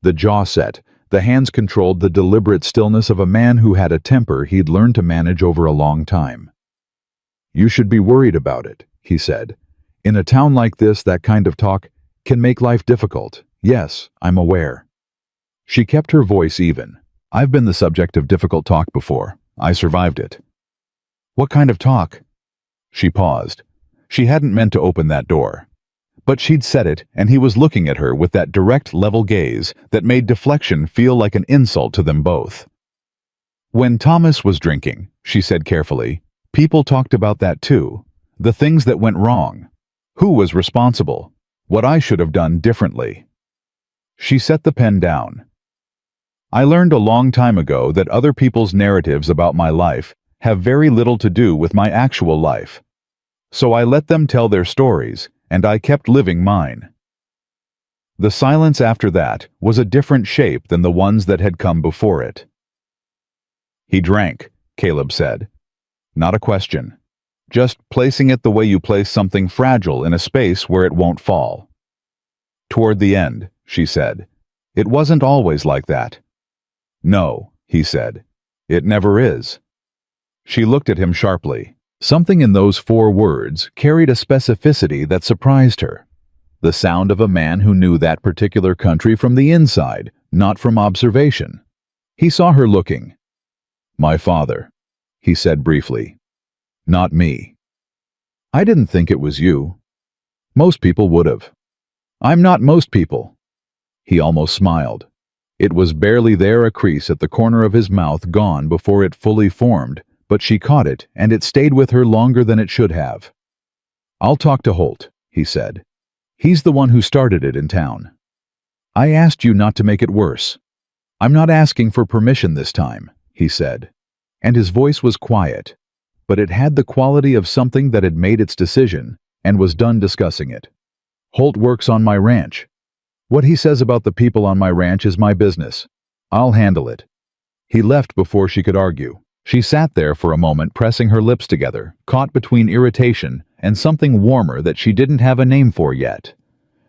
The jaw set, the hands controlled the deliberate stillness of a man who had a temper he'd learned to manage over a long time. You should be worried about it, he said. In a town like this, that kind of talk can make life difficult. Yes, I'm aware. She kept her voice even. I've been the subject of difficult talk before. I survived it. What kind of talk? She paused. She hadn't meant to open that door. But she'd said it, and he was looking at her with that direct, level gaze that made deflection feel like an insult to them both. When Thomas was drinking, she said carefully, people talked about that too. The things that went wrong. Who was responsible? What I should have done differently. She set the pen down. I learned a long time ago that other people's narratives about my life have very little to do with my actual life. So I let them tell their stories, and I kept living mine. The silence after that was a different shape than the ones that had come before it. He drank, Caleb said. Not a question. Just placing it the way you place something fragile in a space where it won't fall. Toward the end, she said, it wasn't always like that. No, he said. It never is. She looked at him sharply. Something in those 4 words carried a specificity that surprised her. The sound of a man who knew that particular country from the inside, not from observation. He saw her looking. My father, he said briefly. Not me. I didn't think it was you. Most people would have. I'm not most people. He almost smiled. It was barely there, a crease at the corner of his mouth gone before it fully formed, but she caught it, and it stayed with her longer than it should have. I'll talk to Holt, he said. He's the one who started it in town. I asked you not to make it worse. I'm not asking for permission this time, he said, and his voice was quiet, but it had the quality of something that had made its decision and was done discussing it. Holt works on my ranch. What he says about the people on my ranch is my business. I'll handle it. He left before she could argue. She sat there for a moment, pressing her lips together, caught between irritation and something warmer that she didn't have a name for yet.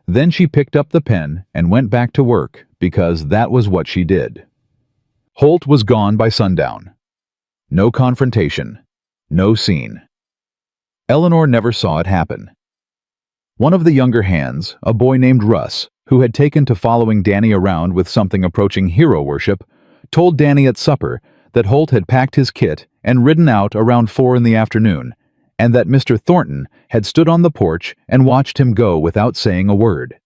Then she picked up the pen and went back to work, because that was what she did. Holt was gone by sundown. No confrontation. No scene. Eleanor never saw it happen. One of the younger hands, a boy named Russ, who had taken to following Danny around with something approaching hero worship, told Danny at supper that Holt had packed his kit and ridden out around 4 in the afternoon, and that Mr. Thornton had stood on the porch and watched him go without saying a word.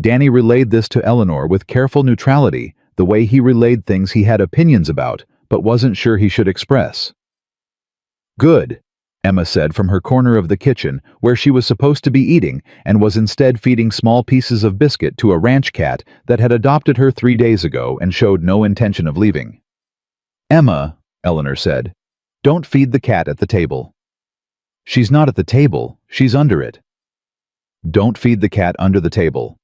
Danny relayed this to Eleanor with careful neutrality, the way he relayed things he had opinions about but wasn't sure he should express. Good, Emma said from her corner of the kitchen, where she was supposed to be eating and was instead feeding small pieces of biscuit to a ranch cat that had adopted her 3 days ago and showed no intention of leaving. Emma, Eleanor said, don't feed the cat at the table. She's not at the table, she's under it. Don't feed the cat under the table.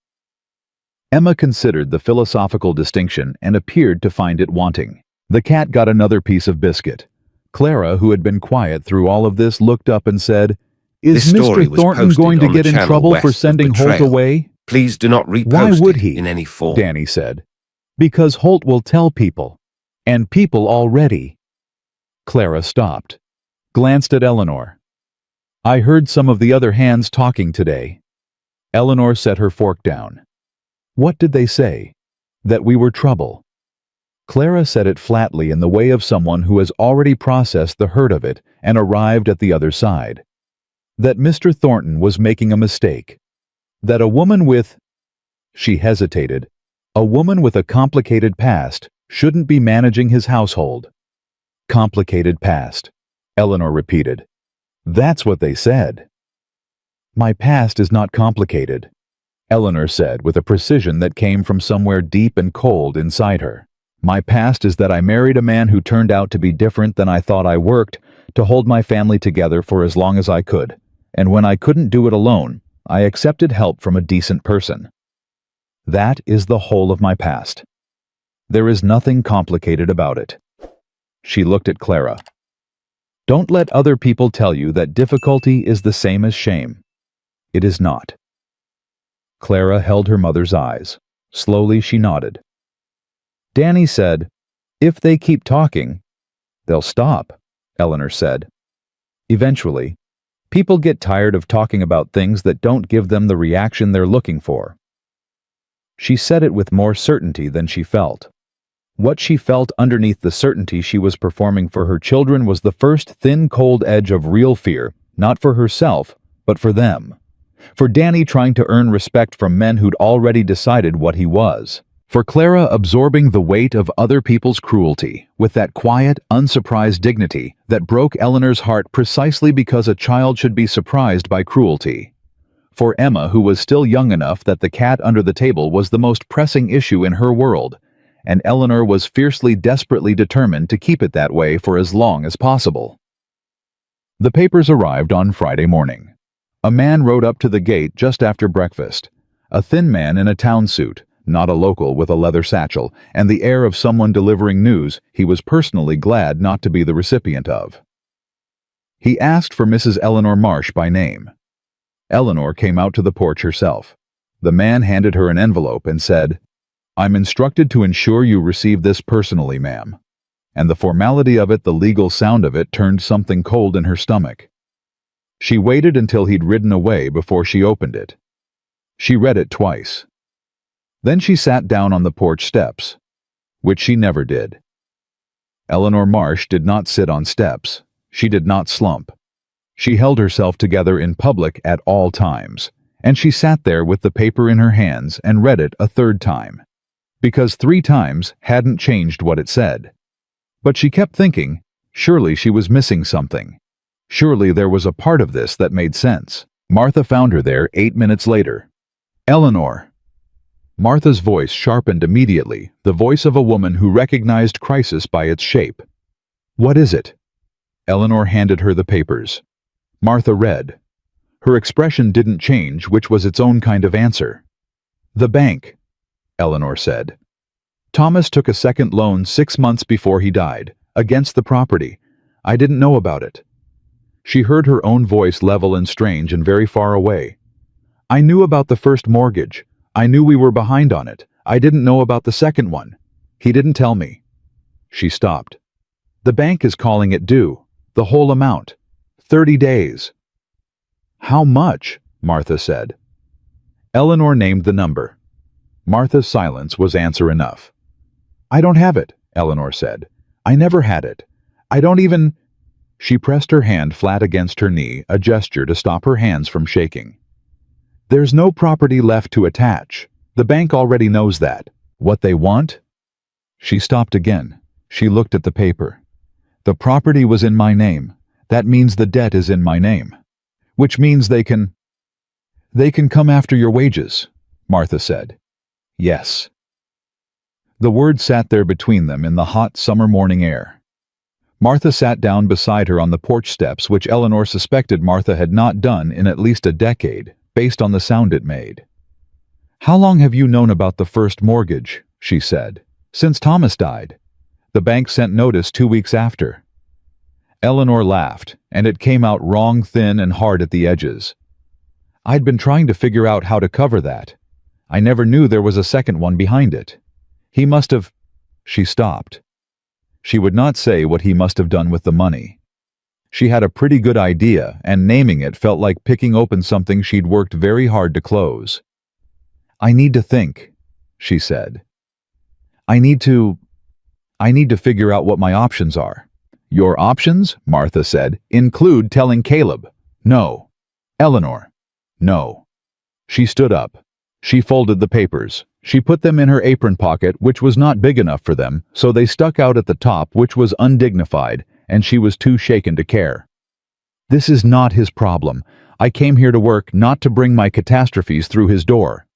Emma considered the philosophical distinction and appeared to find it wanting. The cat got another piece of biscuit. Clara, who had been quiet through all of this, looked up and said, "Is This story Mr. was Thornton posted going to on the get in channel trouble for West of sending Holt Betrayal. away?" Please do not "Why repost would it he?" in any form. Danny said. "Because Holt will tell people. And people already." Clara stopped, glanced at Eleanor. "I heard some of the other hands talking today." Eleanor set her fork down. "What did they say?" "That we were trouble." Clara said it flatly in the way of someone who has already processed the hurt of it and arrived at the other side. That Mr. Thornton was making a mistake. That a woman with— She hesitated. A woman with a complicated past shouldn't be managing his household. Complicated past, Eleanor repeated. That's what they said. "My past is not complicated," Eleanor said with a precision that came from somewhere deep and cold inside her. "My past is that I married a man who turned out to be different than I thought. I worked to hold my family together for as long as I could, and when I couldn't do it alone, I accepted help from a decent person. That is the whole of my past. There is nothing complicated about it." She looked at Clara. "Don't let other people tell you that difficulty is the same as shame. It is not." Clara held her mother's eyes. Slowly she nodded. Danny said, "If they keep talking, they'll stop," Eleanor said. "Eventually, people get tired of talking about things that don't give them the reaction they're looking for." She said it with more certainty than she felt. What she felt underneath the certainty she was performing for her children was the first thin, cold edge of real fear, not for herself, but for them. For Danny trying to earn respect from men who'd already decided what he was. For Clara absorbing the weight of other people's cruelty with that quiet, unsurprised dignity that broke Eleanor's heart precisely because a child should be surprised by cruelty. For Emma, who was still young enough that the cat under the table was the most pressing issue in her world, and Eleanor was fiercely, desperately determined to keep it that way for as long as possible. The papers arrived on Friday morning. A man rode up to the gate just after breakfast. A thin man in a town suit, not a local, with a leather satchel, and the air of someone delivering news he was personally glad not to be the recipient of. He asked for Mrs. Eleanor Marsh by name. Eleanor came out to the porch herself. The man handed her an envelope and said, "I'm instructed to ensure you receive this personally, ma'am." And the formality of it, the legal sound of it, turned something cold in her stomach. She waited until he'd ridden away before she opened it. She read it twice. Then she sat down on the porch steps, which she never did. Eleanor Marsh did not sit on steps. She did not slump. She held herself together in public at all times, and she sat there with the paper in her hands and read it a third time, because 3 times hadn't changed what it said. But she kept thinking, surely she was missing something. Surely there was a part of this that made sense. Martha found her there 8 minutes later. "Eleanor." Martha's voice sharpened immediately, the voice of a woman who recognized crisis by its shape. "What is it?" Eleanor handed her the papers. Martha read. Her expression didn't change, which was its own kind of answer. "The bank," Eleanor said. "Thomas took a second loan 6 months before he died, against the property. I didn't know about it." She heard her own voice level and strange and very far away. "I knew about the first mortgage. I knew we were behind on it. I didn't know about the second one. He didn't tell me." She stopped. "The bank is calling it due. The whole amount. 30 days. "How much?" Martha said. Eleanor named the number. Martha's silence was answer enough. "I don't have it," Eleanor said. "I never had it. I don't even—" She pressed her hand flat against her knee, a gesture to stop her hands from shaking. "There's no property left to attach. The bank already knows that. What they want?" She stopped again. She looked at the paper. "The property was in my name. That means the debt is in my name. Which means they can come after your wages," Martha said. "Yes." The word sat there between them in the hot summer morning air. Martha sat down beside her on the porch steps, which Eleanor suspected Martha had not done in at least a decade, based on the sound it made. "How long have you known about the first mortgage?" she said. "Since Thomas died. The bank sent notice 2 weeks after. Eleanor laughed, and it came out wrong, thin and hard at the edges. I'd been trying to figure out how to cover that. I never knew there was a second one behind it. He must have... She stopped. She would not say what he must have done with the money. She had a pretty good idea, and naming it felt like picking open something she'd worked very hard to close. I need to think, she said. I need to figure out what my options are. Your options, Martha said, include telling Caleb. No. Eleanor. No. She stood up. She folded the papers. She put them in her apron pocket, which was not big enough for them, so they stuck out at the top, which was undignified, and she was too shaken to care. This is not his problem. I came here to work, not to bring my catastrophes through his door.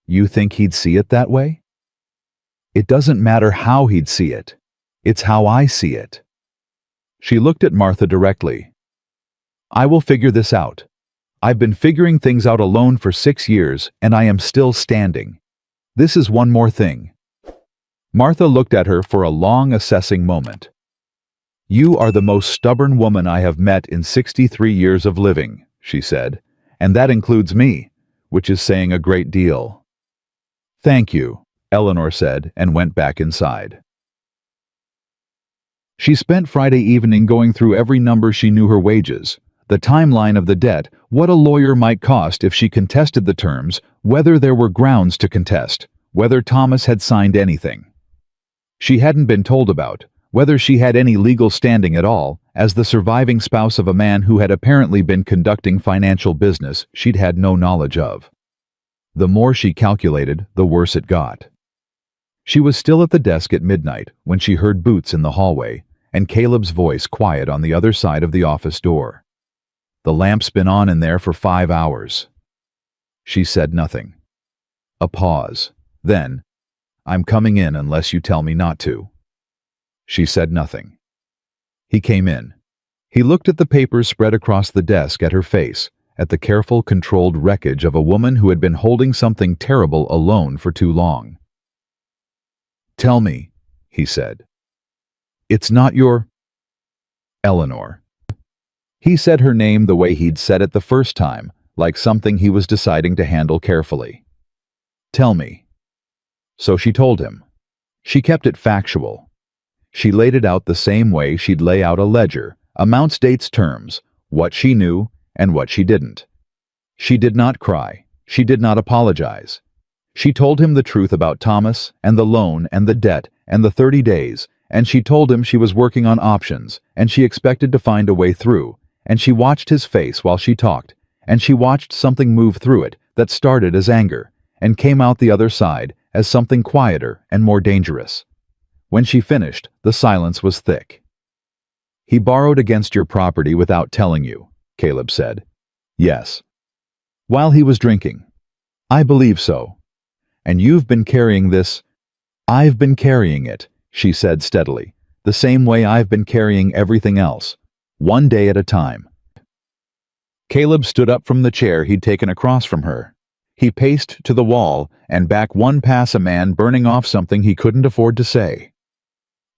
You think he'd see it that way? It doesn't matter how he'd see it. It's how I see it. She looked at Martha directly. I will figure this out. I've been figuring things out alone for 6 years, and I am still standing. This is one more thing. Martha looked at her for a long, assessing moment. You are the most stubborn woman I have met in 63 years of living, she said, and that includes me, which is saying a great deal. Thank you, Eleanor said, and went back inside. She spent Friday evening going through every number she knew, her wages, the timeline of the debt, what a lawyer might cost if she contested the terms, whether there were grounds to contest, whether Thomas had signed anything she hadn't been told about, whether she had any legal standing at all, as the surviving spouse of a man who had apparently been conducting financial business she'd had no knowledge of. The more she calculated, the worse it got. She was still at the desk at midnight when she heard boots in the hallway and Caleb's voice quiet on the other side of the office door. The lamp's been on in there for 5 hours. She said nothing. A pause. Then, I'm coming in unless you tell me not to. She said nothing. He came in. He looked at the papers spread across the desk, at her face, at the careful, controlled wreckage of a woman who had been holding something terrible alone for too long. Tell me, he said. It's not your... Eleanor. He said her name the way he'd said it the first time, like something he was deciding to handle carefully. Tell me. So she told him. She kept it factual. She laid it out the same way she'd lay out a ledger, amounts, dates, terms, what she knew and what she didn't. She did not cry. She did not apologize. She told him the truth about Thomas and the loan and the debt and the 30 days, and she told him she was working on options, and she expected to find a way through, and she watched his face while she talked, and she watched something move through it that started as anger and came out the other side as something quieter and more dangerous. When she finished, the silence was thick. He borrowed against your property without telling you, Caleb said. Yes. While he was drinking. I believe so. And you've been carrying this. I've been carrying it, she said steadily, the same way I've been carrying everything else, one day at a time. Caleb stood up from the chair he'd taken across from her. He paced to the wall and back one past a man burning off something he couldn't afford to say.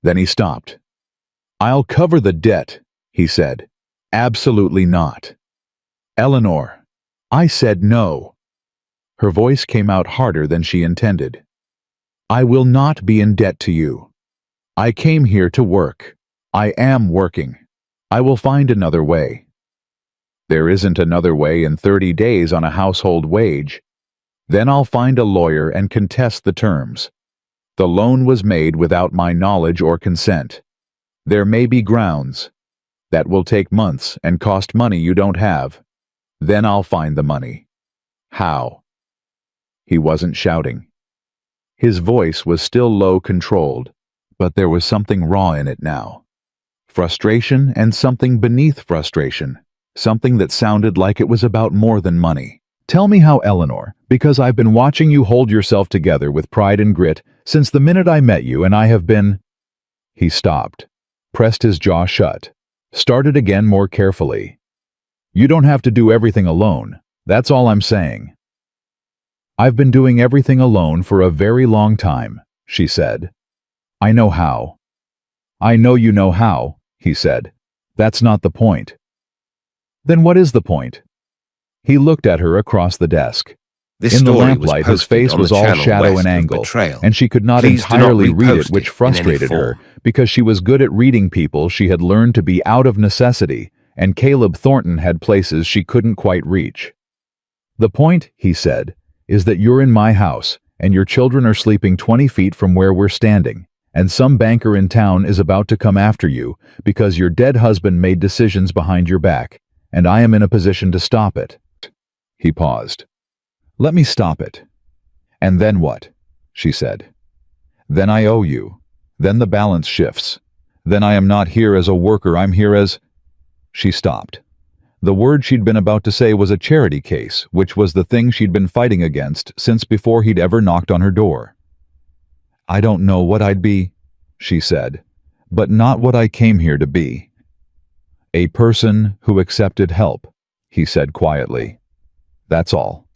Then he stopped. I'll cover the debt, he said. Absolutely not. Eleanor. I said no. Her voice came out harder than she intended. I will not be in debt to you. I came here to work. I am working. I will find another way. There isn't another way in 30 days on a household wage. Then I'll find a lawyer and contest the terms. The loan was made without my knowledge or consent. There may be grounds. That will take months and cost money you don't have. Then I'll find the money. How? He wasn't shouting. His voice was still low, controlled, but there was something raw in it now. Frustration and something beneath frustration, something that sounded like it was about more than money. Tell me how, Eleanor, because I've been watching you hold yourself together with pride and grit since the minute I met you, and I have been... He stopped, pressed his jaw shut, started again more carefully. You don't have to do everything alone, that's all I'm saying. I've been doing everything alone for a very long time, she said. I know how. I know you know how, he said. That's not the point. Then what is the point? He looked at her across the desk. This In the story lamplight, was his face posted on was the all channel shadow West and of angle, Betrayal. and she could not Please do not entirely read it, repost which it in any frustrated her, form. because she was good at reading people she had learned to be out of necessity, and Caleb Thornton had places she couldn't quite reach. The point, he said, is that you're in my house, and your children are sleeping 20 feet from where we're standing, and some banker in town is about to come after you because your dead husband made decisions behind your back, and I am in a position to stop it. He paused. Let me stop it. And then what? She said. Then I owe you. Then the balance shifts. Then I am not here as a worker, I'm here as... She stopped. The word she'd been about to say was a charity case, which was the thing she'd been fighting against since before he'd ever knocked on her door. I don't know what I'd be, she said, but not what I came here to be. A person who accepted help, he said quietly. That's all.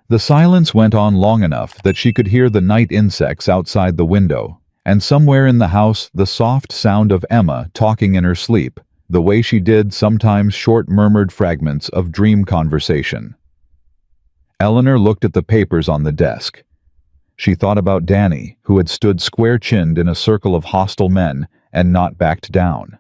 The silence went on long enough that she could hear the night insects outside the window, and somewhere in the house the soft sound of Emma talking in her sleep, the way she did sometimes short murmured fragments of dream conversation. Eleanor looked at the papers on the desk. She thought about Danny, who had stood square-chinned in a circle of hostile men and not backed down.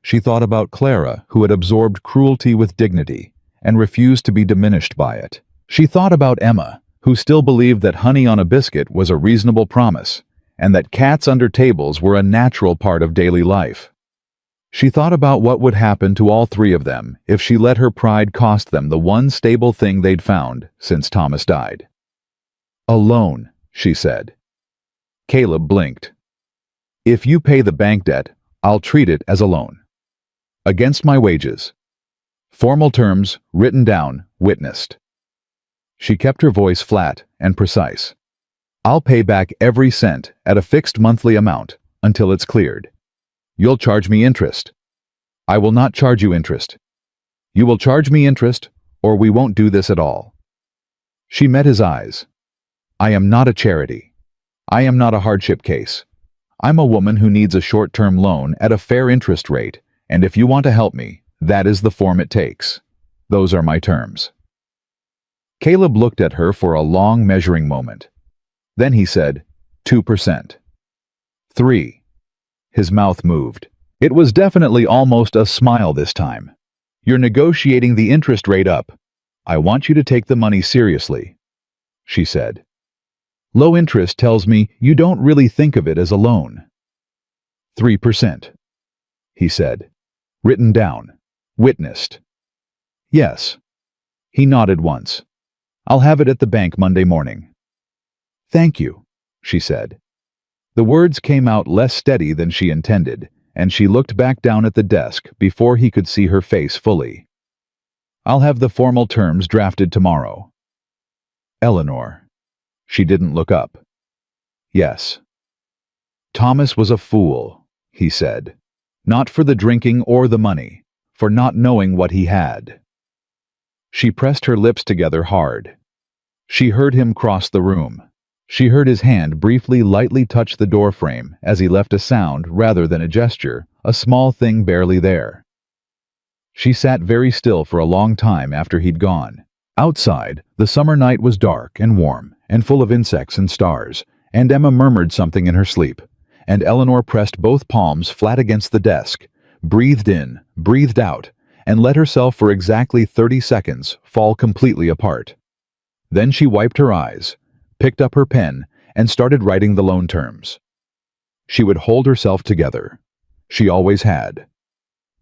She thought about Clara, who had absorbed cruelty with dignity and refused to be diminished by it. She thought about Emma, who still believed that honey on a biscuit was a reasonable promise, and that cats under tables were a natural part of daily life. She thought about what would happen to all three of them if she let her pride cost them the one stable thing they'd found since Thomas died. A loan, she said. Caleb blinked. If you pay the bank debt, I'll treat it as a loan. Against my wages. Formal terms, written down, witnessed. She kept her voice flat and precise. I'll pay back every cent at a fixed monthly amount until it's cleared. You'll charge me interest. I will not charge you interest. You will charge me interest, or we won't do this at all. She met his eyes. I am not a charity. I am not a hardship case. I'm a woman who needs a short-term loan at a fair interest rate, and if you want to help me, that is the form it takes. Those are my terms. Caleb looked at her for a long measuring moment. Then he said, 2%. 3. His mouth moved. It was definitely almost a smile this time. You're negotiating the interest rate up. I want you to take the money seriously, she said. Low interest tells me you don't really think of it as a loan. 3%, he said. Written down. Witnessed. Yes. He nodded once. I'll have it at the bank Monday morning. Thank you, she said. The words came out less steady than she intended, and she looked back down at the desk before he could see her face fully. I'll have the formal terms drafted tomorrow. Eleanor. She didn't look up. Yes. Thomas was a fool, he said. Not for the drinking or the money, for not knowing what he had. She pressed her lips together hard. She heard him cross the room. She heard his hand briefly lightly touch the doorframe as he left a sound rather than a gesture, a small thing barely there. She sat very still for a long time after he'd gone. Outside, the summer night was dark and warm and full of insects and stars, and Emma murmured something in her sleep, and Eleanor pressed both palms flat against the desk, breathed in, breathed out, and let herself for exactly 30 seconds fall completely apart. Then she wiped her eyes, picked up her pen, and started writing the loan terms. She would hold herself together. She always had.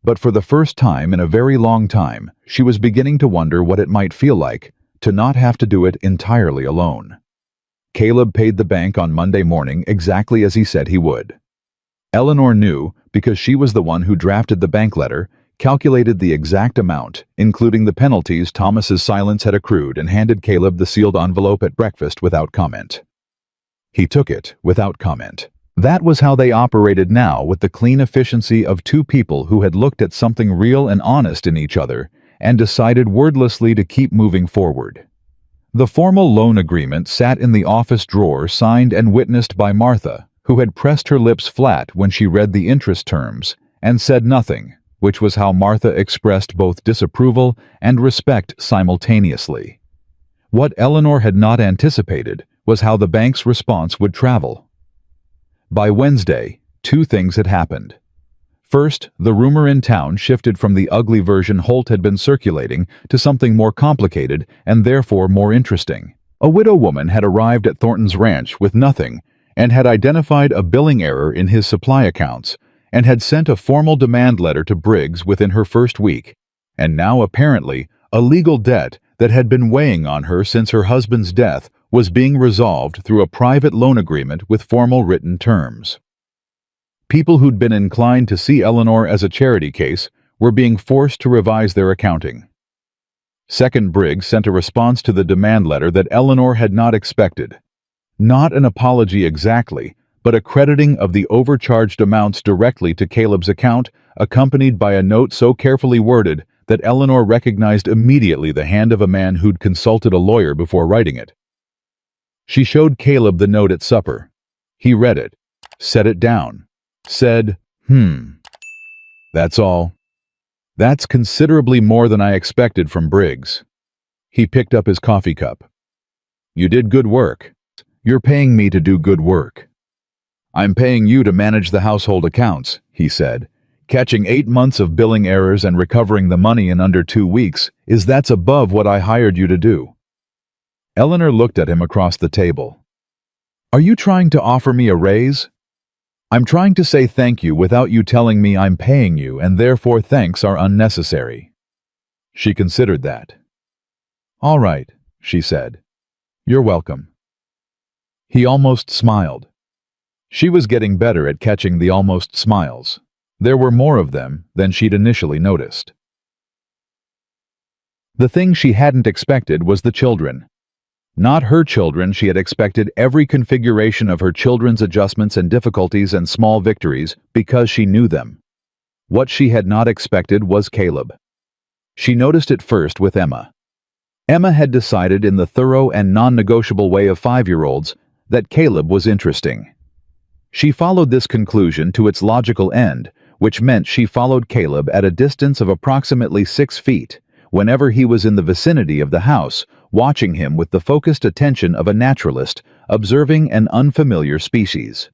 But for the first time in a very long time, she was beginning to wonder what it might feel like to not have to do it entirely alone. Caleb paid the bank on Monday morning exactly as he said he would. Eleanor knew, because she was the one who drafted the bank letter, calculated the exact amount, including the penalties Thomas's silence had accrued, and handed Caleb the sealed envelope at breakfast without comment. He took it without comment. That was how they operated now, with the clean efficiency of two people who had looked at something real and honest in each other and decided wordlessly to keep moving forward. The formal loan agreement sat in the office drawer, signed and witnessed by Martha, who had pressed her lips flat when she read the interest terms, and said nothing, which was how Martha expressed both disapproval and respect simultaneously. What Eleanor had not anticipated was how the bank's response would travel. By Wednesday, two things had happened. First, the rumor in town shifted from the ugly version Holt had been circulating to something more complicated and therefore more interesting. A widow woman had arrived at Thornton's ranch with nothing and had identified a billing error in his supply accounts and had sent a formal demand letter to Briggs within her first week, and now apparently a legal debt that had been weighing on her since her husband's death was being resolved through a private loan agreement with formal written terms. People who'd been inclined to see Eleanor as a charity case were being forced to revise their accounting. Second, Briggs sent a response to the demand letter that Eleanor had not expected. Not an apology exactly, but a crediting of the overcharged amounts directly to Caleb's account, accompanied by a note so carefully worded that Eleanor recognized immediately the hand of a man who'd consulted a lawyer before writing it. She showed Caleb the note at supper. He read it, set it down, said, That's all. That's considerably more than I expected from Briggs. He picked up his coffee cup. You did good work. You're paying me to do good work. I'm paying you to manage the household accounts, he said. Catching 8 months of billing errors and recovering the money in under 2 weeks that's above what I hired you to do. Eleanor looked at him across the table. Are you trying to offer me a raise? I'm trying to say thank you without you telling me I'm paying you and therefore thanks are unnecessary. She considered that. All right, she said. You're welcome. He almost smiled. She was getting better at catching the almost smiles. There were more of them than she'd initially noticed. The thing she hadn't expected was the children. Not her children. She had expected every configuration of her children's adjustments and difficulties and small victories because she knew them. What she had not expected was Caleb. She noticed it first with Emma. Emma had decided in the thorough and non-negotiable way of 5-year-olds that Caleb was interesting. She followed this conclusion to its logical end, which meant she followed Caleb at a distance of approximately 6 feet, whenever he was in the vicinity of the house, watching him with the focused attention of a naturalist observing an unfamiliar species.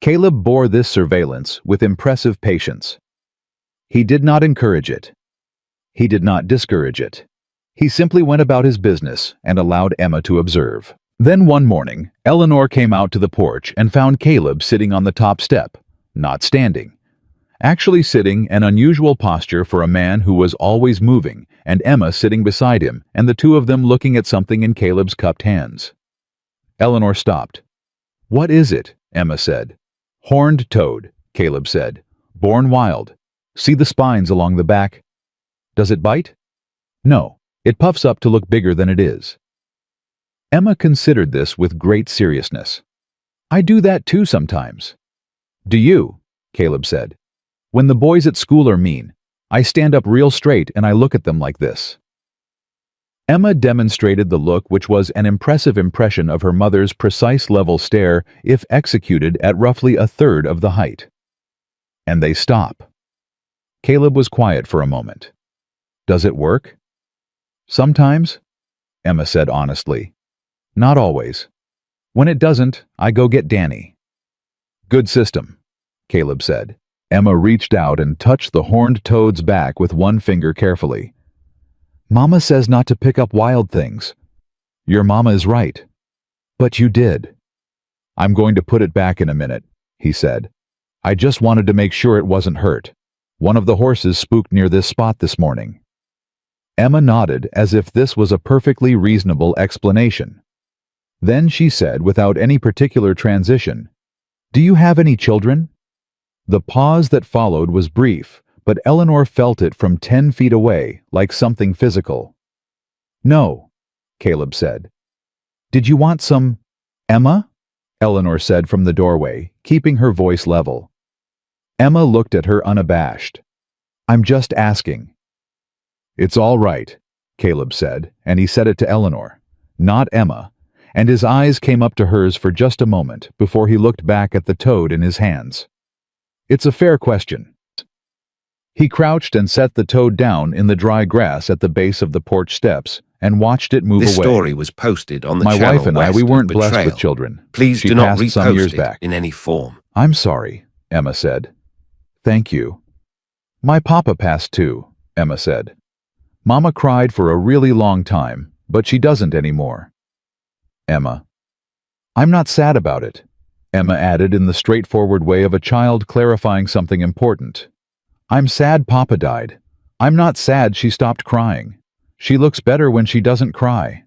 Caleb bore this surveillance with impressive patience. He did not encourage it. He did not discourage it. He simply went about his business and allowed Emma to observe. Then one morning, Eleanor came out to the porch and found Caleb sitting on the top step, not standing. Actually sitting, an unusual posture for a man who was always moving, and Emma sitting beside him, and the two of them looking at something in Caleb's cupped hands. Eleanor stopped. What is it? Emma said. Horned toad, Caleb said. Born wild. See the spines along the back? Does it bite? No, it puffs up to look bigger than it is. Emma considered this with great seriousness. I do that too sometimes. Do you? Caleb said. When the boys at school are mean, I stand up real straight and I look at them like this. Emma demonstrated the look which was an impressive impression of her mother's precise level stare if executed at roughly a third of the height. And they stop. Caleb was quiet for a moment. Does it work? Sometimes, Emma said honestly. Not always. When it doesn't, I go get Danny. Good system, Caleb said. Emma reached out and touched the horned toad's back with one finger carefully. Mama says not to pick up wild things. Your mama is right. But you did. I'm going to put it back in a minute, he said. I just wanted to make sure it wasn't hurt. One of the horses spooked near this spot this morning. Emma nodded as if this was a perfectly reasonable explanation. Then she said without any particular transition, Do you have any children? The pause that followed was brief, but Eleanor felt it from 10 feet away, like something physical. No, Caleb said. Did you want some, Emma? Eleanor said from the doorway, keeping her voice level. Emma looked at her unabashed. I'm just asking. It's all right, Caleb said, and he said it to Eleanor, not Emma, and his eyes came up to hers for just a moment before he looked back at the toad in his hands. "It's a fair question." He crouched and set the toad down in the dry grass at the base of the porch steps and watched it move This away. story was posted on the My channel wife and I, West we of weren't blessed with Betrayal. children. Please She do not passed some years repost it back. in any form. "I'm sorry," Emma said. "Thank you." "My papa passed too," Emma said. "Mama cried for a really long time, but she doesn't anymore." Emma. "I'm not sad about it," Emma added in the straightforward way of a child clarifying something important. "I'm sad Papa died. I'm not sad she stopped crying. She looks better when she doesn't cry."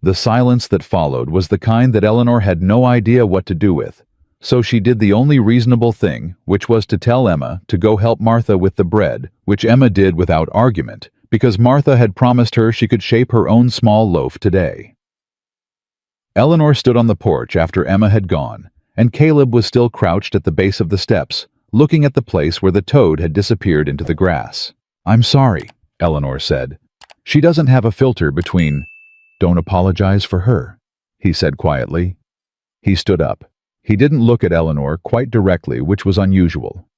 The silence that followed was the kind that Eleanor had no idea what to do with, so she did the only reasonable thing, which was to tell Emma to go help Martha with the bread, which Emma did without argument, because Martha had promised her she could shape her own small loaf today. Eleanor stood on the porch after Emma had gone, and Caleb was still crouched at the base of the steps, looking at the place where the toad had disappeared into the grass. "I'm sorry," Eleanor said. "She doesn't have a filter between—" "Don't apologize for her," he said quietly. He stood up. He didn't look at Eleanor quite directly, which was unusual.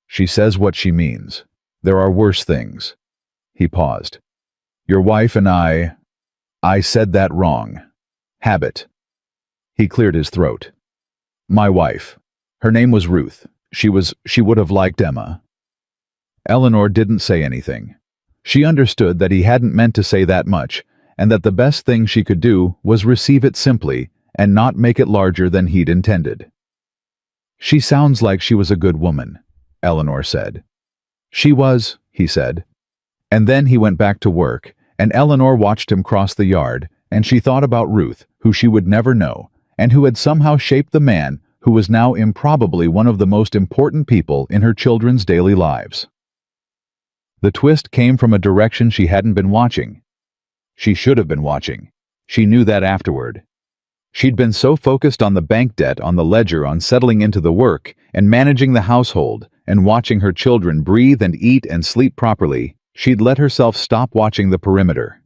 "She says what she means. There are worse things." He paused. "Your wife and I said that wrong. Habit." He cleared his throat. "My wife. Her name was Ruth. She would have liked Emma." Eleanor didn't say anything. She understood that he hadn't meant to say that much, and that the best thing she could do was receive it simply and not make it larger than he'd intended. "She sounds like she was a good woman," Eleanor said. "She was," he said. And then he went back to work, and Eleanor watched him cross the yard, and she thought about Ruth, who she would never know, and who had somehow shaped the man who was now improbably one of the most important people in her children's daily lives. The twist came from a direction she hadn't been watching. She should have been watching. She knew that afterward. She'd been so focused on the bank debt on the ledger, on settling into the work and managing the household and watching her children breathe and eat and sleep properly, she'd let herself stop watching the perimeter.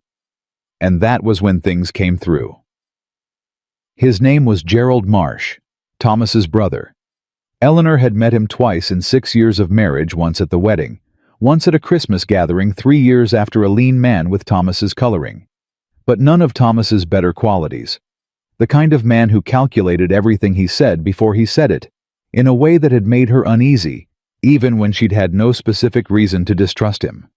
And that was when things came through. His name was Gerald Marsh, Thomas's brother. Eleanor had met him twice in 6 years of marriage, once at the wedding, once at a Christmas gathering 3 years after a lean man with Thomas's coloring. But none of Thomas's better qualities. The kind of man who calculated everything he said before he said it, in a way that had made her uneasy, even when she'd had no specific reason to distrust him.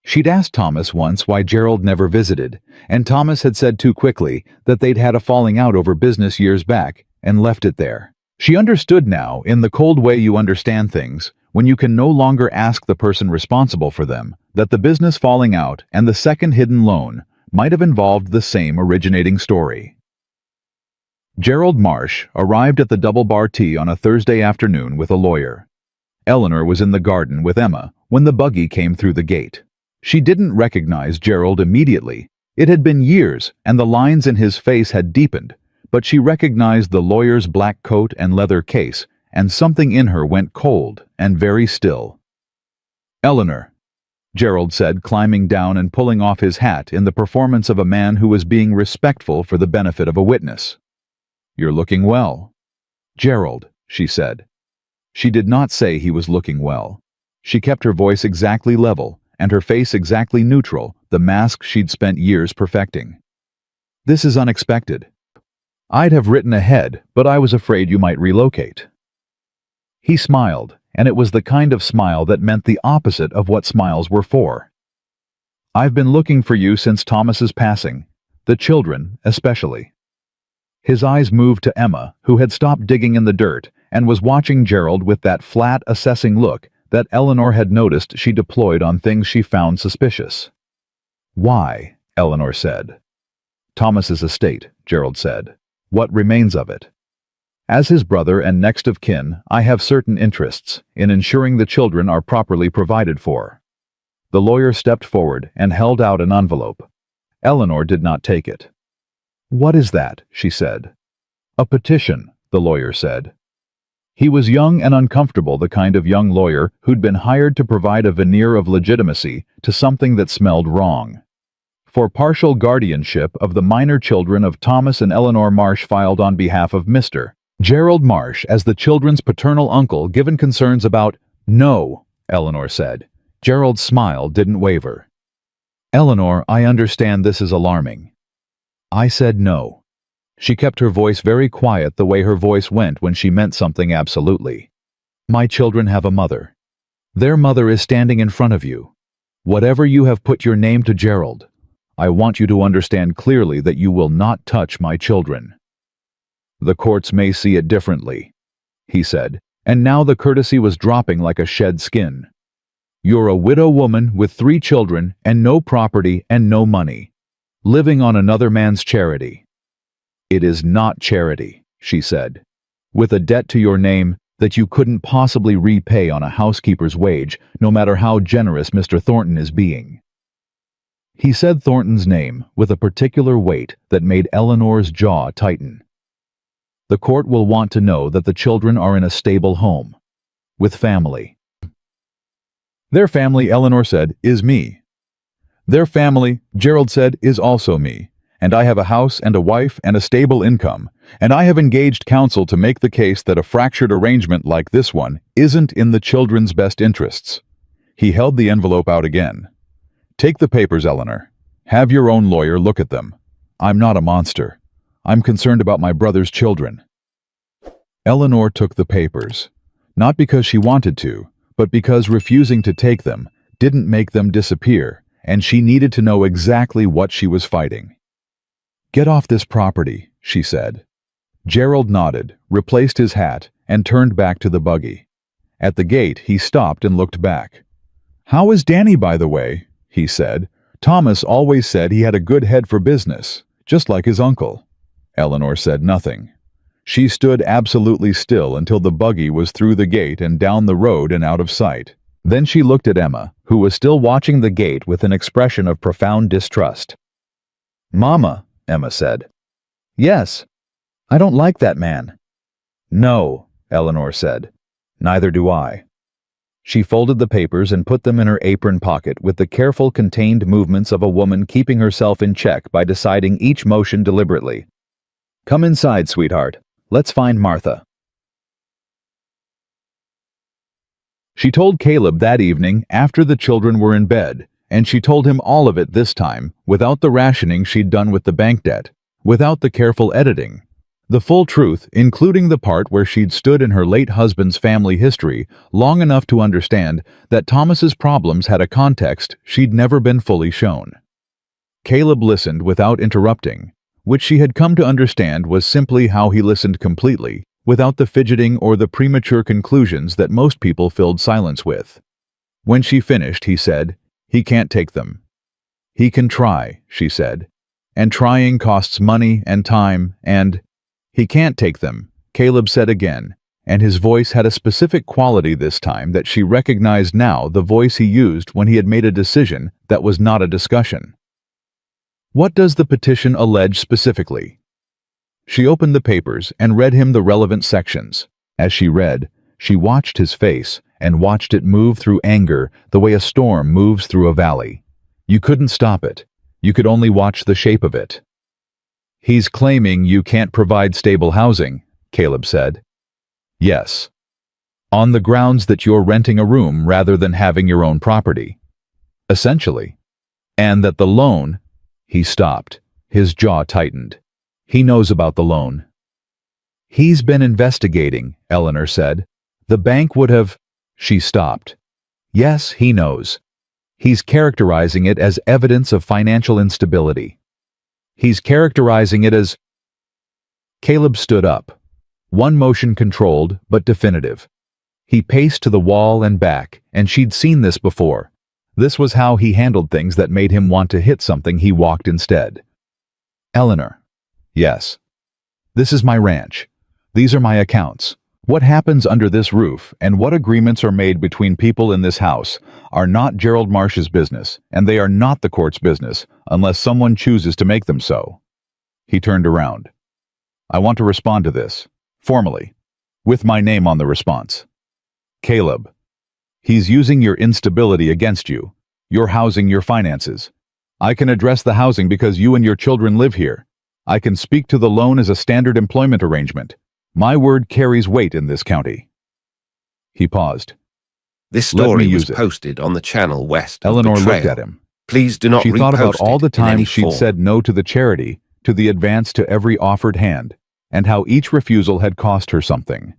She'd asked Thomas once why Gerald never visited, and Thomas had said too quickly that they'd had a falling out over business years back, and left it there. She understood now, in the cold way you understand things, when you can no longer ask the person responsible for them, that the business falling out and the second hidden loan might have involved the same originating story. Gerald Marsh arrived at the Double Bar Tea on a Thursday afternoon with a lawyer. Eleanor was in the garden with Emma when the buggy came through the gate. She didn't recognize Gerald immediately. It had been years, and the lines in his face had deepened, but she recognized the lawyer's black coat and leather case, and something in her went cold and very still. "Eleanor," Gerald said, climbing down and pulling off his hat in the performance of a man who was being respectful for the benefit of a witness. "You're looking well." "Gerald," she said. She did not say he was looking well. She kept her voice exactly level and her face exactly neutral, the mask she'd spent years perfecting. "This is unexpected. I'd have written ahead, but I was afraid you might relocate." He smiled, and it was the kind of smile that meant the opposite of what smiles were for. "I've been looking for you since Thomas's passing, the children especially." His eyes moved to Emma, who had stopped digging in the dirt and was watching Gerald with that flat, assessing look that Eleanor had noticed she deployed on things she found suspicious. "Why?" Eleanor said. "Thomas's estate," Gerald said. "What remains of it? As his brother and next of kin, I have certain interests in ensuring the children are properly provided for." The lawyer stepped forward and held out an envelope. Eleanor did not take it. "What is that?" she said. "A petition," the lawyer said. He was young and uncomfortable, the kind of young lawyer who'd been hired to provide a veneer of legitimacy to something that smelled wrong. for partial guardianship of the minor children of Thomas and Eleanor Marsh filed on behalf of Mr. Gerald Marsh as the children's paternal uncle given concerns about. No, Eleanor said. Gerald's smile didn't waver. Eleanor, I understand this is alarming. I said no. She kept her voice very quiet the way her voice went when she meant something absolutely. My children have a mother. Their mother is standing in front of you. Whatever you have put your name to Gerald, I want you to understand clearly that you will not touch my children. The courts may see it differently, he said, and now the courtesy was dropping like a shed skin. You're a widow woman with 3 children and no property and no money, living on another man's charity. It is not charity, she said, with a debt to your name that you couldn't possibly repay on a housekeeper's wage, no matter how generous Mr. Thornton is being. He said Thornton's name with a particular weight that made Eleanor's jaw tighten. The court will want to know that the children are in a stable home, with family. Their family, Eleanor said, is me. Their family, Gerald said, is also me, and I have a house and a wife and a stable income, and I have engaged counsel to make the case that a fractured arrangement like this one isn't in the children's best interests. He held the envelope out again. Take the papers, Eleanor. Have your own lawyer look at them. I'm not a monster. I'm concerned about my brother's children. Eleanor took the papers, not because she wanted to, but because refusing to take them didn't make them disappear, and she needed to know exactly what she was fighting. Get off this property, she said. Gerald nodded, replaced his hat, and turned back to the buggy. At the gate, he stopped and looked back. How is Danny, by the way? He said. Thomas always said he had a good head for business, just like his uncle. Eleanor said nothing. She stood absolutely still until the buggy was through the gate and down the road and out of sight. Then she looked at Emma, who was still watching the gate with an expression of profound distrust. Mama, Emma said. Yes. I don't like that man. No, Eleanor said. Neither do I. She folded the papers and put them in her apron pocket with the careful, contained movements of a woman keeping herself in check by deciding each motion deliberately. Come inside, sweetheart. Let's find Martha. She told Caleb that evening after the children were in bed, and she told him all of it this time, without the rationing she'd done with the bank debt, without the careful editing. The full truth, including the part where she'd stood in her late husband's family history long enough to understand that Thomas's problems had a context she'd never been fully shown. Caleb listened without interrupting, which she had come to understand was simply how he listened completely, without the fidgeting or the premature conclusions that most people filled silence with. When she finished, he said, "He can't take them." "He can try," she said, "and trying costs money and time and—" "He can't take them," Caleb said again, and his voice had a specific quality this time that she recognized now, the voice he used when he had made a decision that was not a discussion. What does the petition allege specifically? She opened the papers and read him the relevant sections. As she read, she watched his face and watched it move through anger the way a storm moves through a valley. You couldn't stop it. You could only watch the shape of it. "He's claiming you can't provide stable housing," Caleb said. "Yes. On the grounds that you're renting a room rather than having your own property. Essentially. And that the loan—" He stopped. His jaw tightened. "He knows about the loan." "He's been investigating," Eleanor said. "The bank would have—" She stopped. "Yes, he knows. He's characterizing it as evidence of financial instability. He's characterizing it as—" Caleb stood up. One motion controlled, but definitive. He paced to the wall and back, and she'd seen this before. This was how he handled things that made him want to hit something. He walked instead. "Eleanor." "Yes." "This is my ranch. These are my accounts. What happens under this roof and what agreements are made between people in this house are not Gerald Marsh's business, and they are not the court's business unless someone chooses to make them so." He turned around. "I want to respond to this, formally, with my name on the response. Caleb, he's using your instability against you. You're housing your finances. I can address the housing because you and your children live here. I can speak to the loan as a standard employment arrangement. My word carries weight in this county." He paused. This "Let me story was use it." posted on the channel west of Eleanor Betrayal. looked at him. Please do not She thought about repost all the it in any times she'd form. said no to the charity, to the advance to every offered hand, and how each refusal had cost her something.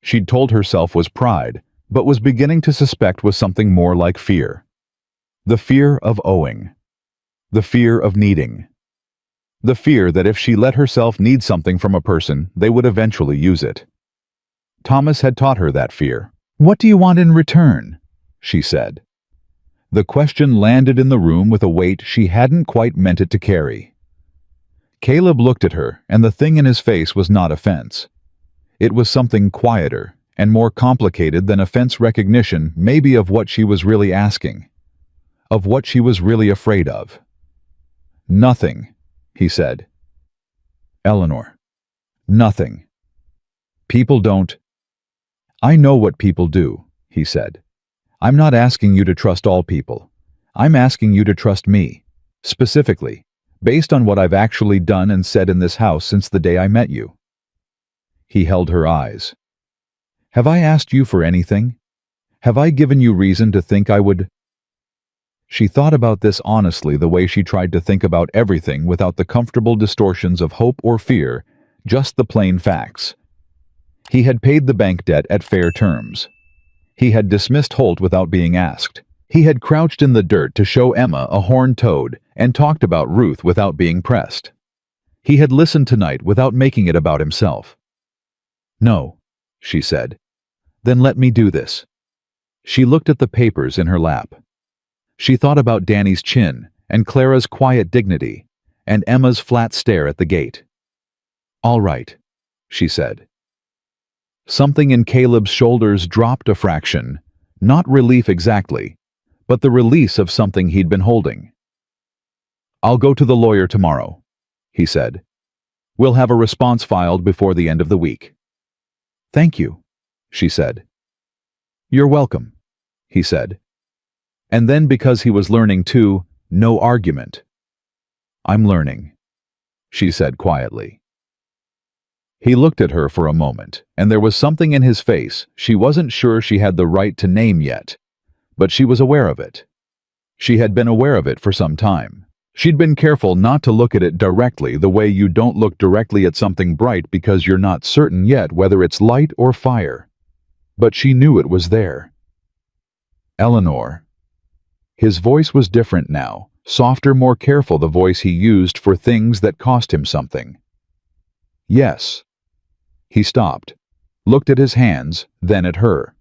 She'd told herself was pride, but was beginning to suspect was something more like fear. The fear of owing. The fear of needing. The fear that if she let herself need something from a person, they would eventually use it. Thomas had taught her that fear. "What do you want in return?" she said. The question landed in the room with a weight she hadn't quite meant it to carry. Caleb looked at her, and the thing in his face was not offense. It was something quieter and more complicated than offense recognition, maybe of what she was really asking, of what she was really afraid of. "Nothing," he said. "Eleanor, nothing. People don't—" "I know what people do," he said. "I'm not asking you to trust all people. I'm asking you to trust me, specifically, based on what I've actually done and said in this house since the day I met you." He held her eyes. "Have I asked you for anything? Have I given you reason to think I would—" She thought about this honestly, the way she tried to think about everything without the comfortable distortions of hope or fear, just the plain facts. He had paid the bank debt at fair terms. He had dismissed Holt without being asked. He had crouched in the dirt to show Emma a horned toad and talked about Ruth without being pressed. He had listened tonight without making it about himself. "No," she said. "Then let me do this." She looked at the papers in her lap. She thought about Danny's chin and Clara's quiet dignity and Emma's flat stare at the gate. "All right," she said. Something in Caleb's shoulders dropped a fraction, not relief exactly, but the release of something he'd been holding. "I'll go to the lawyer tomorrow," he said. "We'll have a response filed before the end of the week." "Thank you," she said. "You're welcome," he said. And then, because he was learning too, no argument. "I'm learning," she said quietly. He looked at her for a moment, and there was something in his face she wasn't sure she had the right to name yet, but she was aware of it. She had been aware of it for some time. She'd been careful not to look at it directly, the way you don't look directly at something bright because you're not certain yet whether it's light or fire. But she knew it was there. "Eleanor." His voice was different now, softer, more careful, the voice he used for things that cost him something. "Yes." He stopped, looked at his hands, then at her.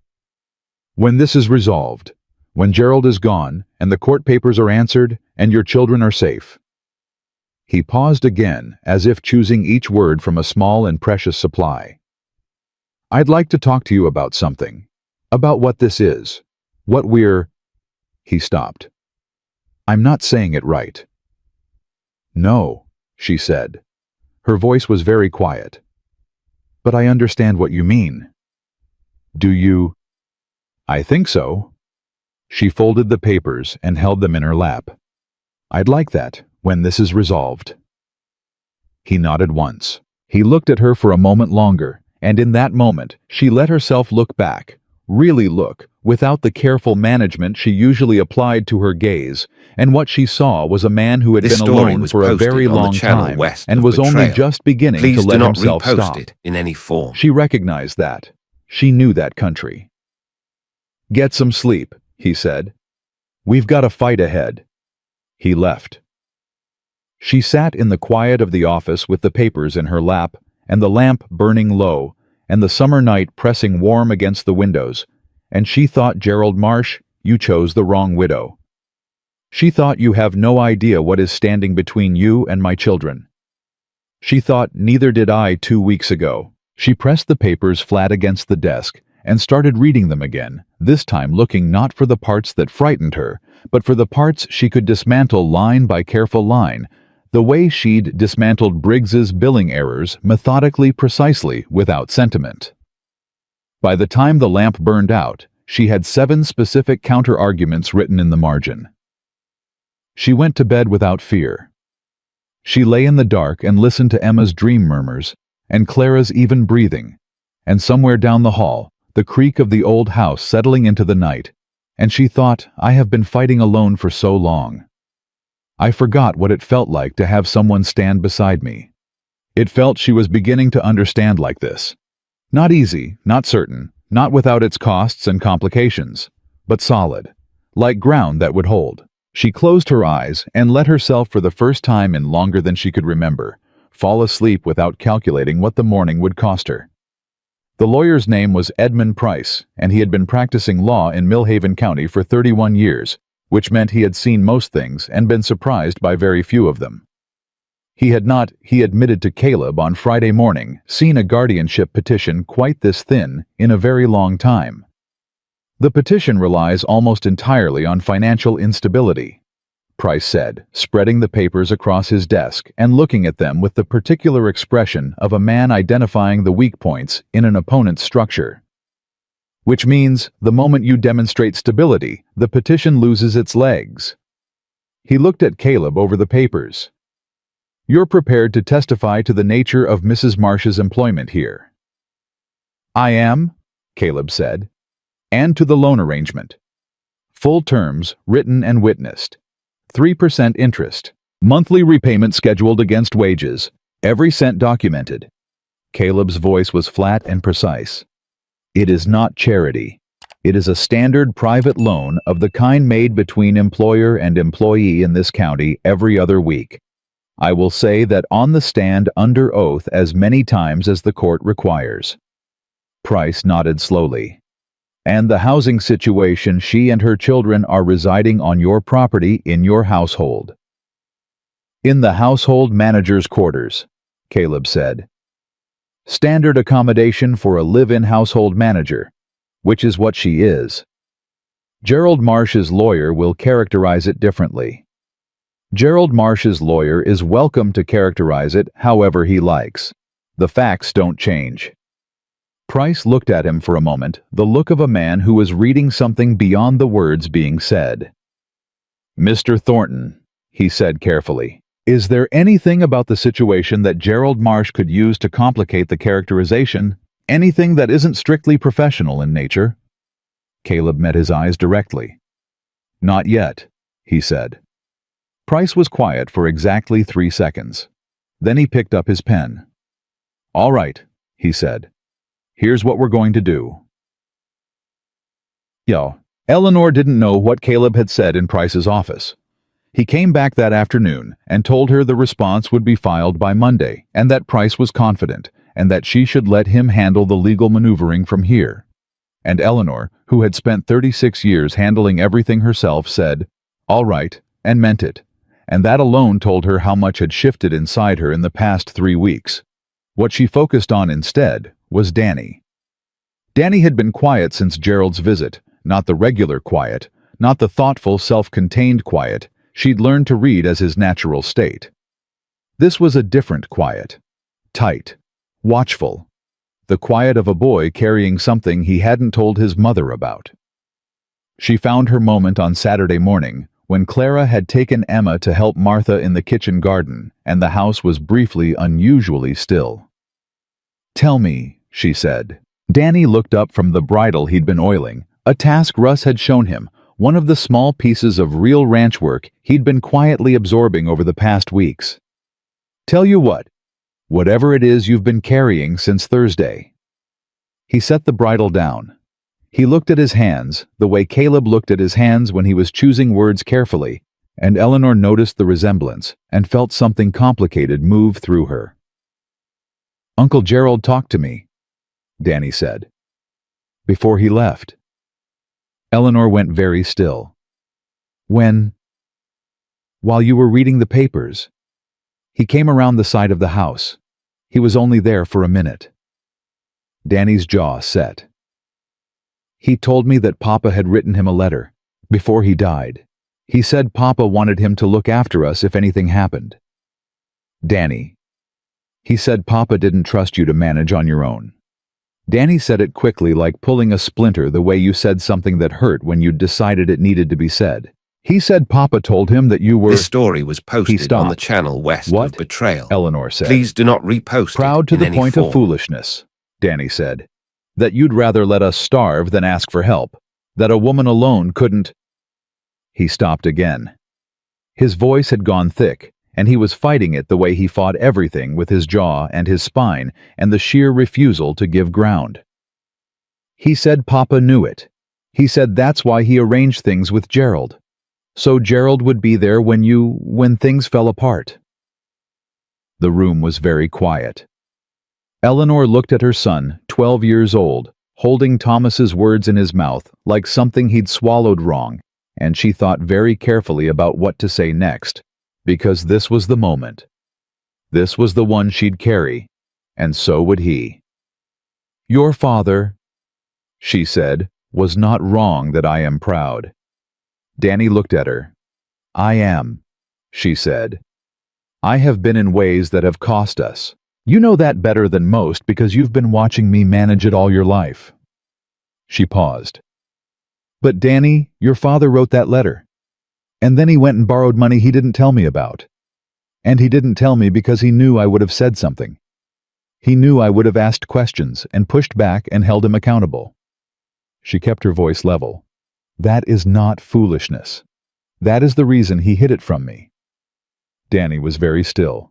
"When this is resolved, when Gerald is gone, and the court papers are answered, and your children are safe." He paused again, as if choosing each word from a small and precious supply. "I'd like to talk to you about something. About what this is. What we're—" He stopped. "I'm not saying it right." "No," she said. Her voice was very quiet. "But I understand what you mean." "Do you?" "I think so." She folded the papers and held them in her lap. "I'd like that, when this is resolved." He nodded once. He looked at her for a moment longer, and in that moment, she let herself look back, really look, without the careful management she usually applied to her gaze, and what she saw was a man who had This been story alone was for a posted very on the long channel time west and of was only Betrayal. just beginning Please to do let not himself repost stop. it in any form. She recognized that. She knew that country. "Get some sleep," he said. "We've got a fight ahead." He left. She sat in the quiet of the office with the papers in her lap and the lamp burning low and the summer night pressing warm against the windows, and she thought, "Gerald Marsh, you chose the wrong widow. She thought, you have no idea what is standing between you and my children." She thought, "Neither did I 2 weeks ago." She pressed the papers flat against the desk and started reading them again, this time looking not for the parts that frightened her, but for the parts she could dismantle line by careful line, the way she'd dismantled Briggs's billing errors methodically, precisely, without sentiment. By the time the lamp burned out, she had 7 specific counter-arguments written in the margin. She went to bed without fear. She lay in the dark and listened to Emma's dream murmurs, and Clara's even breathing, and somewhere down the hall, the creak of the old house settling into the night, and she thought, I have been fighting alone for so long. I forgot what it felt like to have someone stand beside me. It felt she was beginning to understand like this. Not easy, not certain, not without its costs and complications, but solid, like ground that would hold. She closed her eyes and let herself, for the first time in longer than she could remember, fall asleep without calculating what the morning would cost her. The lawyer's name was Edmund Price, and he had been practicing law in Millhaven County for 31 years, which meant he had seen most things and been surprised by very few of them. He had not, he admitted to Caleb on Friday morning, seen a guardianship petition quite this thin in a very long time. The petition relies almost entirely on financial instability, Price said, spreading the papers across his desk and looking at them with the particular expression of a man identifying the weak points in an opponent's structure. Which means, the moment you demonstrate stability, the petition loses its legs. He looked at Caleb over the papers. You're prepared to testify to the nature of Mrs. Marsh's employment here. I am, Caleb said, and to the loan arrangement. Full terms, written and witnessed. 3% interest. Monthly repayment scheduled against wages. Every cent documented. Caleb's voice was flat and precise. It is not charity. It is a standard private loan of the kind made between employer and employee in this county every other week. I will say that on the stand under oath as many times as the court requires. Price nodded slowly. And the housing situation, she and her children are residing on your property in your household. In the household manager's quarters, Caleb said. Standard accommodation for a live-in household manager, which is what she is. Gerald Marsh's lawyer will characterize it differently. Gerald Marsh's lawyer is welcome to characterize it however he likes. The facts don't change. Price looked at him for a moment, the look of a man who was reading something beyond the words being said. Mr. Thornton, he said carefully, is there anything about the situation that Gerald Marsh could use to complicate the characterization? Anything that isn't strictly professional in nature? Caleb met his eyes directly. Not yet, he said. Price was quiet for exactly 3 seconds. Then he picked up his pen. All right, he said. Here's what we're going to do. Eleanor didn't know what Caleb had said in Price's office. He came back that afternoon and told her the response would be filed by Monday and that Price was confident and that she should let him handle the legal maneuvering from here. And Eleanor, who had spent 36 years handling everything herself, said, all right, and meant it. And that alone told her how much had shifted inside her in the past 3 weeks. What she focused on instead was Danny. Danny had been quiet since Gerald's visit, not the regular quiet, not the thoughtful, self-contained quiet she'd learned to read as his natural state. This was a different quiet. Tight. Watchful. The quiet of a boy carrying something he hadn't told his mother about. She found her moment on Saturday morning, when Clara had taken Emma to help Martha in the kitchen garden, and the house was briefly unusually still. Tell me, she said. Danny looked up from the bridle he'd been oiling, a task Russ had shown him, one of the small pieces of real ranch work he'd been quietly absorbing over the past weeks. Tell you what, whatever it is you've been carrying since Thursday. He set the bridle down. He looked at his hands, the way Caleb looked at his hands when he was choosing words carefully, and Eleanor noticed the resemblance and felt something complicated move through her. Uncle Gerald talked to me, Danny said. Before he left. Eleanor went very still. When? While you were reading the papers. He came around the side of the house. He was only there for a minute. Danny's jaw set. He told me that Papa had written him a letter, before he died. He said Papa wanted him to look after us if anything happened. Danny. He said Papa didn't trust you to manage on your own. Danny said it quickly, like pulling a splinter, the way you said something that hurt when you'd decided it needed to be said. He said Papa told him that you were... This story was posted on the stopped. channel West What? of Betrayal. Eleanor said. Please do not repost Proud it to in the any point form. of foolishness, Danny said. That you'd rather let us starve than ask for help. That a woman alone couldn't... He stopped again. His voice had gone thick, and he was fighting it the way he fought everything with his jaw and his spine and the sheer refusal to give ground. He said Papa knew it. He said that's why he arranged things with Gerald. So Gerald would be there when things fell apart. The room was very quiet. Eleanor looked at her son, 12 years old, holding Thomas's words in his mouth like something he'd swallowed wrong, and she thought very carefully about what to say next, because this was the moment. This was the one she'd carry, and so would he. Your father, she said, was not wrong that I am proud. Danny looked at her. I am, she said. I have been in ways that have cost us. You know that better than most because you've been watching me manage it all your life. She paused. But Danny, your father wrote that letter. And then he went and borrowed money he didn't tell me about. And he didn't tell me because he knew I would have said something. He knew I would have asked questions and pushed back and held him accountable. She kept her voice level. That is not foolishness. That is the reason he hid it from me. Danny was very still.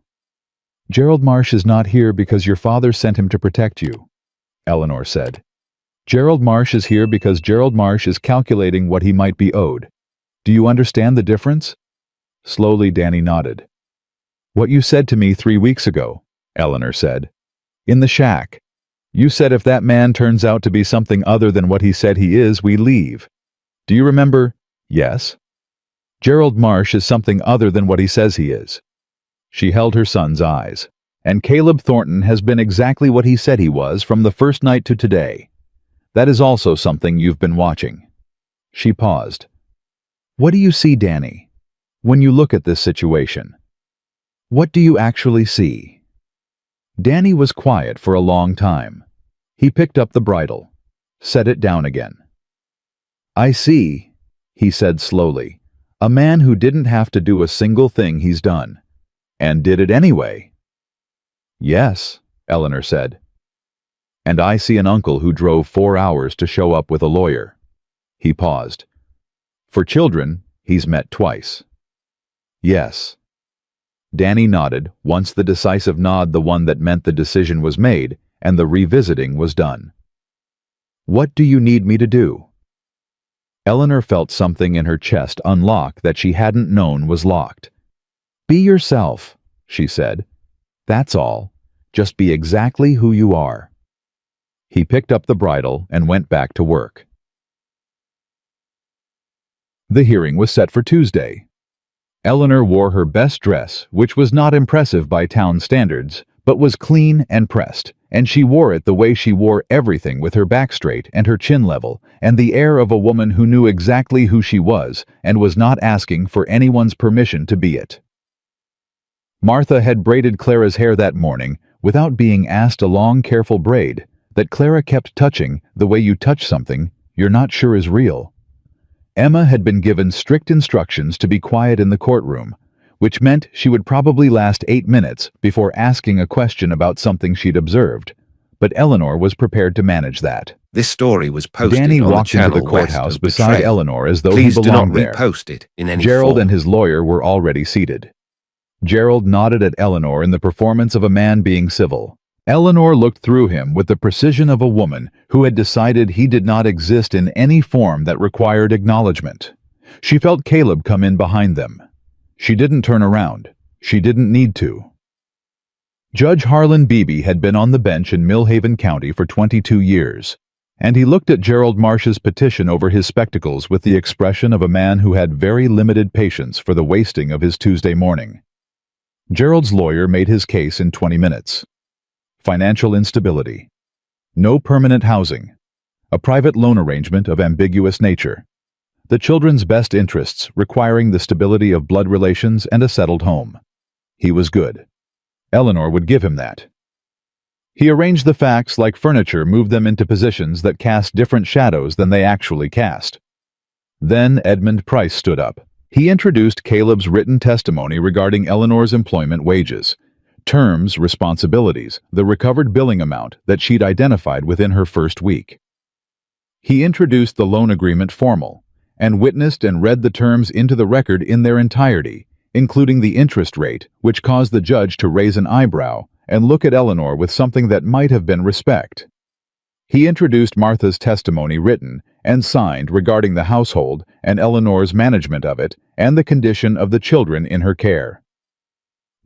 Gerald Marsh is not here because your father sent him to protect you, Eleanor said. Gerald Marsh is here because Gerald Marsh is calculating what he might be owed. Do you understand the difference? Slowly, Danny nodded. What you said to me 3 weeks ago, Eleanor said. In the shack. You said if that man turns out to be something other than what he said he is, we leave. Do you remember? Yes. Gerald Marsh is something other than what he says he is. She held her son's eyes. And Caleb Thornton has been exactly what he said he was from the first night to today. That is also something you've been watching. She paused. What do you see, Danny, when you look at this situation? What do you actually see? Danny was quiet for a long time. He picked up the bridle, set it down again. I see, he said slowly, a man who didn't have to do a single thing he's done, and did it anyway. Yes, Eleanor said. And I see an uncle who drove 4 hours to show up with a lawyer. He paused. For children, he's met twice. Yes. Danny nodded, once the decisive nod, the one that meant the decision was made and the revisiting was done. What do you need me to do? Eleanor felt something in her chest unlock that she hadn't known was locked. Be yourself, she said. That's all. Just be exactly who you are. He picked up the bridle and went back to work. The hearing was set for Tuesday. Eleanor wore her best dress, which was not impressive by town standards, but was clean and pressed, and she wore it the way she wore everything, with her back straight and her chin level, and the air of a woman who knew exactly who she was and was not asking for anyone's permission to be it. Martha had braided Clara's hair that morning without being asked, a long, careful braid that Clara kept touching the way you touch something you're not sure is real. Emma had been given strict instructions to be quiet in the courtroom, which meant she would probably last 8 minutes before asking a question about something she'd observed, but Eleanor was prepared to manage that. This story was posted Danny on the walked into channel the courthouse West of beside Betrayal. Eleanor as though Please he do not belonged there. repost it in any Gerald form. and his lawyer were already seated. Gerald nodded at Eleanor in the performance of a man being civil. Eleanor looked through him with the precision of a woman who had decided he did not exist in any form that required acknowledgement. She felt Caleb come in behind them. She didn't turn around. She didn't need to. Judge Harlan Beebe had been on the bench in Millhaven County for 22 years, and he looked at Gerald Marsh's petition over his spectacles with the expression of a man who had very limited patience for the wasting of his Tuesday morning. Gerald's lawyer made his case in 20 minutes. Financial instability. No permanent housing. A private loan arrangement of ambiguous nature. The children's best interests requiring the stability of blood relations and a settled home. He was good. Eleanor would give him that. He arranged the facts like furniture, moved them into positions that cast different shadows than they actually cast. Then Edmund Price stood up, He introduced Caleb's written testimony regarding Eleanor's employment wages, terms, responsibilities, the recovered billing amount that she'd identified within her first week. He introduced the loan agreement formal, and witnessed and read the terms into the record in their entirety, including the interest rate, which caused the judge to raise an eyebrow and look at Eleanor with something that might have been respect. He introduced Martha's testimony written and signed regarding the household and Eleanor's management of it and the condition of the children in her care.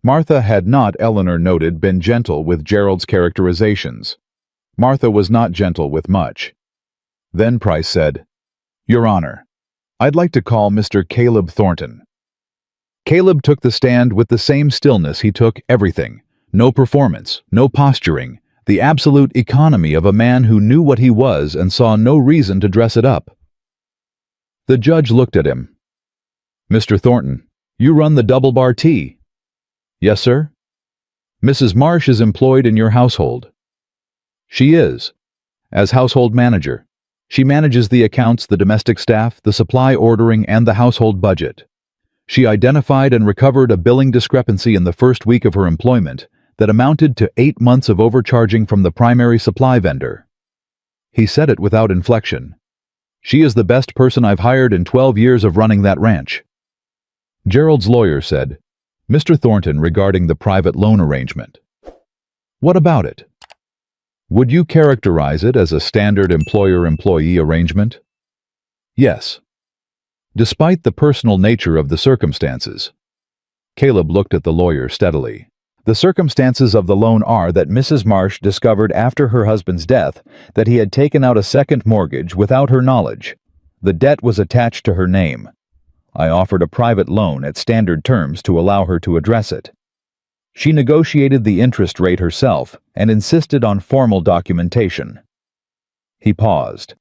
Martha had not, Eleanor noted, been gentle with Gerald's characterizations. Martha was not gentle with much. Then Price said, "Your Honor, I'd like to call Mr. Caleb Thornton." Caleb took the stand with the same stillness he took everything. No performance, no posturing, the absolute economy of a man who knew what he was and saw no reason to dress it up. The judge looked at him. "Mr. Thornton, you run the Double Bar Tea." "Yes, sir." "Mrs. Marsh is employed in your household." "She is. As household manager. She manages the accounts, the domestic staff, the supply ordering, and the household budget. She identified and recovered a billing discrepancy in the first week of her employment that amounted to 8 months of overcharging from the primary supply vendor." He said it without inflection. "She is the best person I've hired in 12 years of running that ranch." Gerald's lawyer said, "Mr. Thornton, regarding the private loan arrangement. What about it? Would you characterize it as a standard employer-employee arrangement?" "Yes." "Despite the personal nature of the circumstances." Caleb looked at the lawyer steadily. "The circumstances of the loan are that Mrs. Marsh discovered after her husband's death that he had taken out a second mortgage without her knowledge. The debt was attached to her name. I offered a private loan at standard terms to allow her to address it. She negotiated the interest rate herself and insisted on formal documentation." He paused.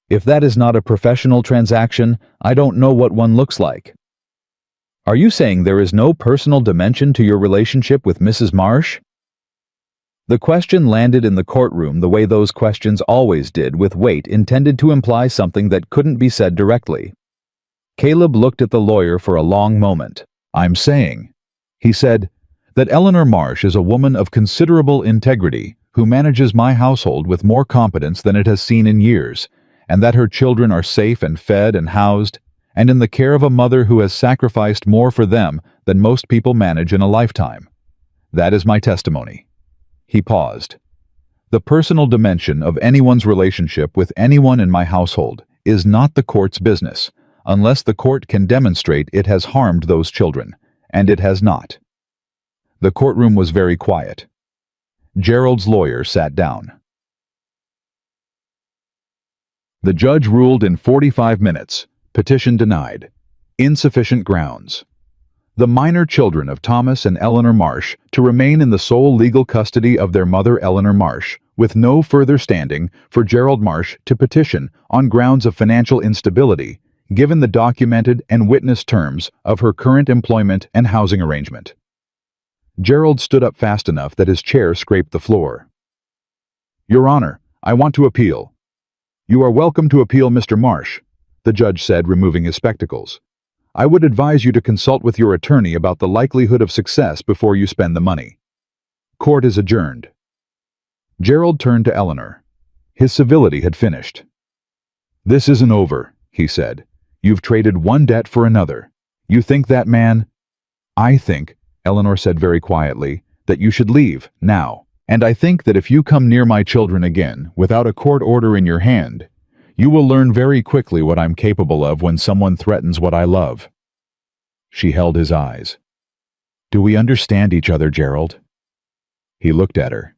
"If that is not a professional transaction, I don't know what one looks like." "Are you saying there is no personal dimension to your relationship with Mrs. Marsh?" The question landed in the courtroom the way those questions always did, with weight intended to imply something that couldn't be said directly. Caleb looked at the lawyer for a long moment. "I'm saying," he said, "that Eleanor Marsh is a woman of considerable integrity who manages my household with more competence than it has seen in years, and that her children are safe and fed and housed, and in the care of a mother who has sacrificed more for them than most people manage in a lifetime. That is my testimony." He paused. "The personal dimension of anyone's relationship with anyone in my household is not the court's business, unless the court can demonstrate it has harmed those children, and it has not." The courtroom was very quiet. Gerald's lawyer sat down. The judge ruled in 45 minutes. Petition denied. Insufficient grounds. The minor children of Thomas and Eleanor Marsh to remain in the sole legal custody of their mother Eleanor Marsh, with no further standing for Gerald Marsh to petition on grounds of financial instability, given the documented and witnessed terms of her current employment and housing arrangement. Gerald stood up fast enough that his chair scraped the floor. "Your Honor, I want to appeal." "You are welcome to appeal, Mr. Marsh," the judge said, removing his spectacles. "I would advise you to consult with your attorney about the likelihood of success before you spend the money. Court is adjourned." Gerald turned to Eleanor. His civility had finished. "This isn't over," he said. "You've traded one debt for another. You think that man—" "I think," Eleanor said very quietly, "that you should leave, now. And I think that if you come near my children again, without a court order in your hand, you will learn very quickly what I'm capable of when someone threatens what I love." She held his eyes. "Do we understand each other, Gerald?" He looked at her.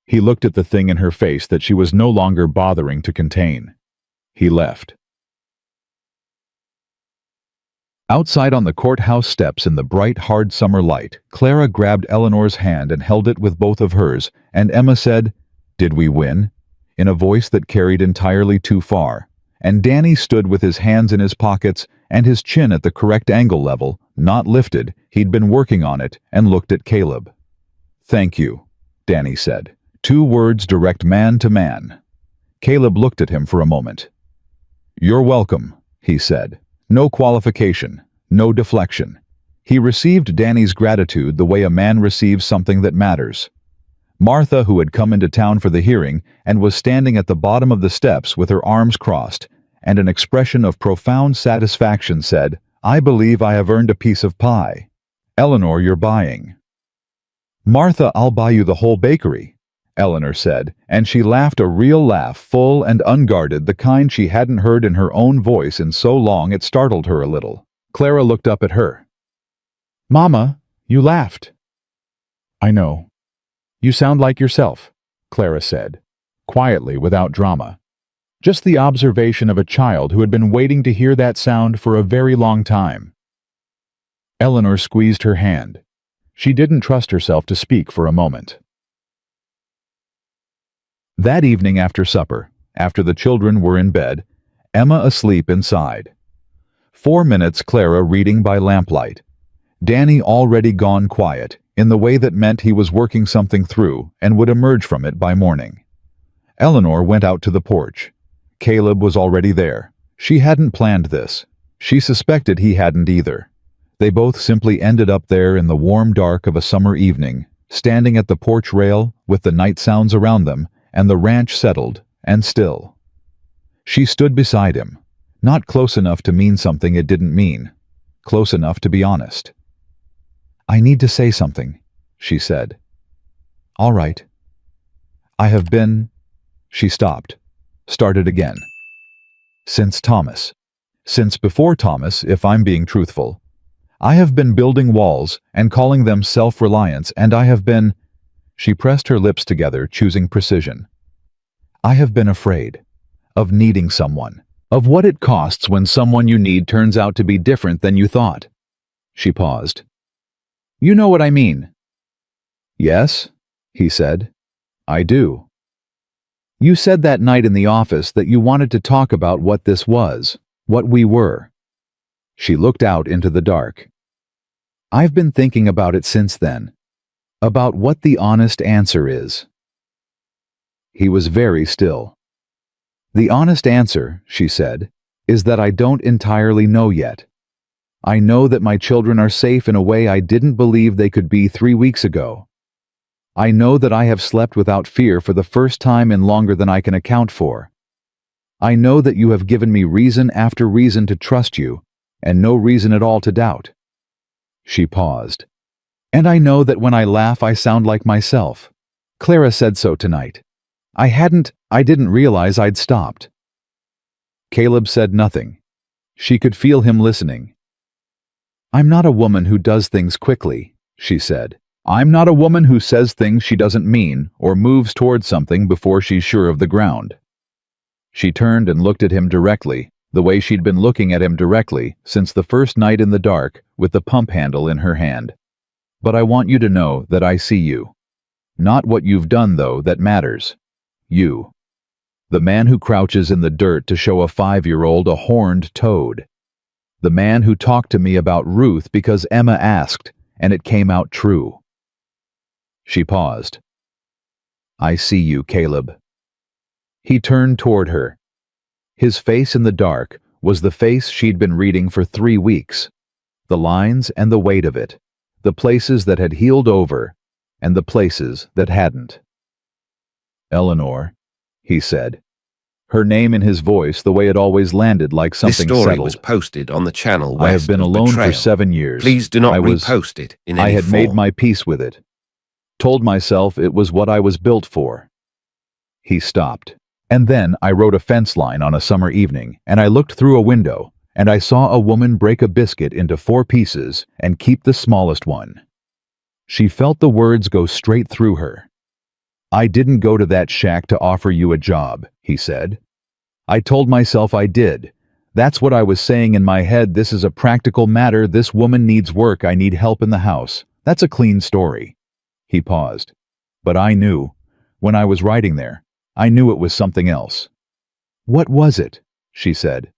He looked at the thing in her face that she was no longer bothering to contain. He left. Outside on the courthouse steps in the bright, hard summer light, Clara grabbed Eleanor's hand and held it with both of hers, and Emma said, "Did we win?" in a voice that carried entirely too far, and Danny stood with his hands in his pockets and his chin at the correct angle level, not lifted, he'd been working on it, and looked at Caleb. "Thank you," Danny said. 2 words direct man to man. Caleb looked at him for a moment. "You're welcome," he said. "No qualification, No deflection. He received Danny's gratitude the way a man receives something that matters. Martha, who had come into town for the hearing and was standing at the bottom of the steps with her arms crossed and an expression of profound satisfaction, said, "I believe I have earned a piece of pie. Eleanor, you're buying." "Martha, I'll buy you the whole bakery," Eleanor said, and she laughed a real laugh, full and unguarded, the kind she hadn't heard in her own voice in so long it startled her a little. Clara looked up at her. "Mama, you laughed." "I know. You sound like yourself," Clara said, quietly, without drama. Just the observation of a child who had been waiting to hear that sound for a very long time. Eleanor squeezed her hand. She didn't trust herself to speak for a moment. That evening after supper, after the children were in bed, Emma asleep inside. 4 minutes Clara reading by lamplight. Danny already gone quiet, in the way that meant he was working something through and would emerge from it by morning. Eleanor went out to the porch. Caleb was already there. She hadn't planned this. She suspected he hadn't either. They both simply ended up there in the warm dark of a summer evening, standing at the porch rail with the night sounds around them and the ranch settled and still. She stood beside him, not close enough to mean something it didn't mean, close enough to be honest. "I need to say something," she said. "All right." "I have been—" She stopped, started again. "Since Thomas. Since before Thomas, if I'm being truthful. I have been building walls and calling them self-reliance, and I have been—" She pressed her lips together, choosing precision. "I have been afraid. Of needing someone. Of what it costs when someone you need turns out to be different than you thought." She paused. "You know what I mean." "Yes," he said. "I do." "You said that night in the office that you wanted to talk about what this was, what we were." She looked out into the dark. "I've been thinking about it since then. About what the honest answer is." He was very still. "The honest answer," she said, "is that I don't entirely know yet. I know that my children are safe in a way I didn't believe they could be 3 weeks ago. I know that I have slept without fear for the first time in longer than I can account for. I know that you have given me reason after reason to trust you, and no reason at all to doubt." She paused. "And I know that when I laugh I sound like myself. Clara said so tonight. I didn't realize I'd stopped." Caleb said nothing. She could feel him listening. "I'm not a woman who does things quickly," she said. "I'm not a woman who says things she doesn't mean or moves towards something before she's sure of the ground." She turned and looked at him directly, the way she'd been looking at him directly since the first night in the dark with the pump handle in her hand. "But I want you to know that I see you. Not what you've done, though, that matters. You. The man who crouches in the dirt to show a 5-year-old a horned toad. The man who talked to me about Ruth because Emma asked, and it came out true." She paused. "I see you, Caleb." He turned toward her. His face in the dark was the face she'd been reading for 3 weeks. The lines and the weight of it. The places that had healed over, and the places that hadn't. "Eleanor," he said. Her name in his voice, the way it always landed like something This story settled. was posted on the channel West "I have been of alone Betrayal. for 7 years. Please do not I repost it in any I had made form. my peace with it. Told myself it was what I was built for." He stopped. "And then I rode a fence line on a summer evening, and I looked through a window, and I saw a woman break a biscuit into 4 pieces and keep the smallest one." She felt the words go straight through her. "I didn't go to that shack to offer you a job," he said. "I told myself I did. That's what I was saying in my head. This is a practical matter. This woman needs work. I need help in the house. That's a clean story." He paused. "But I knew. When I was writing there, I knew it was something else." "What was it?" she said.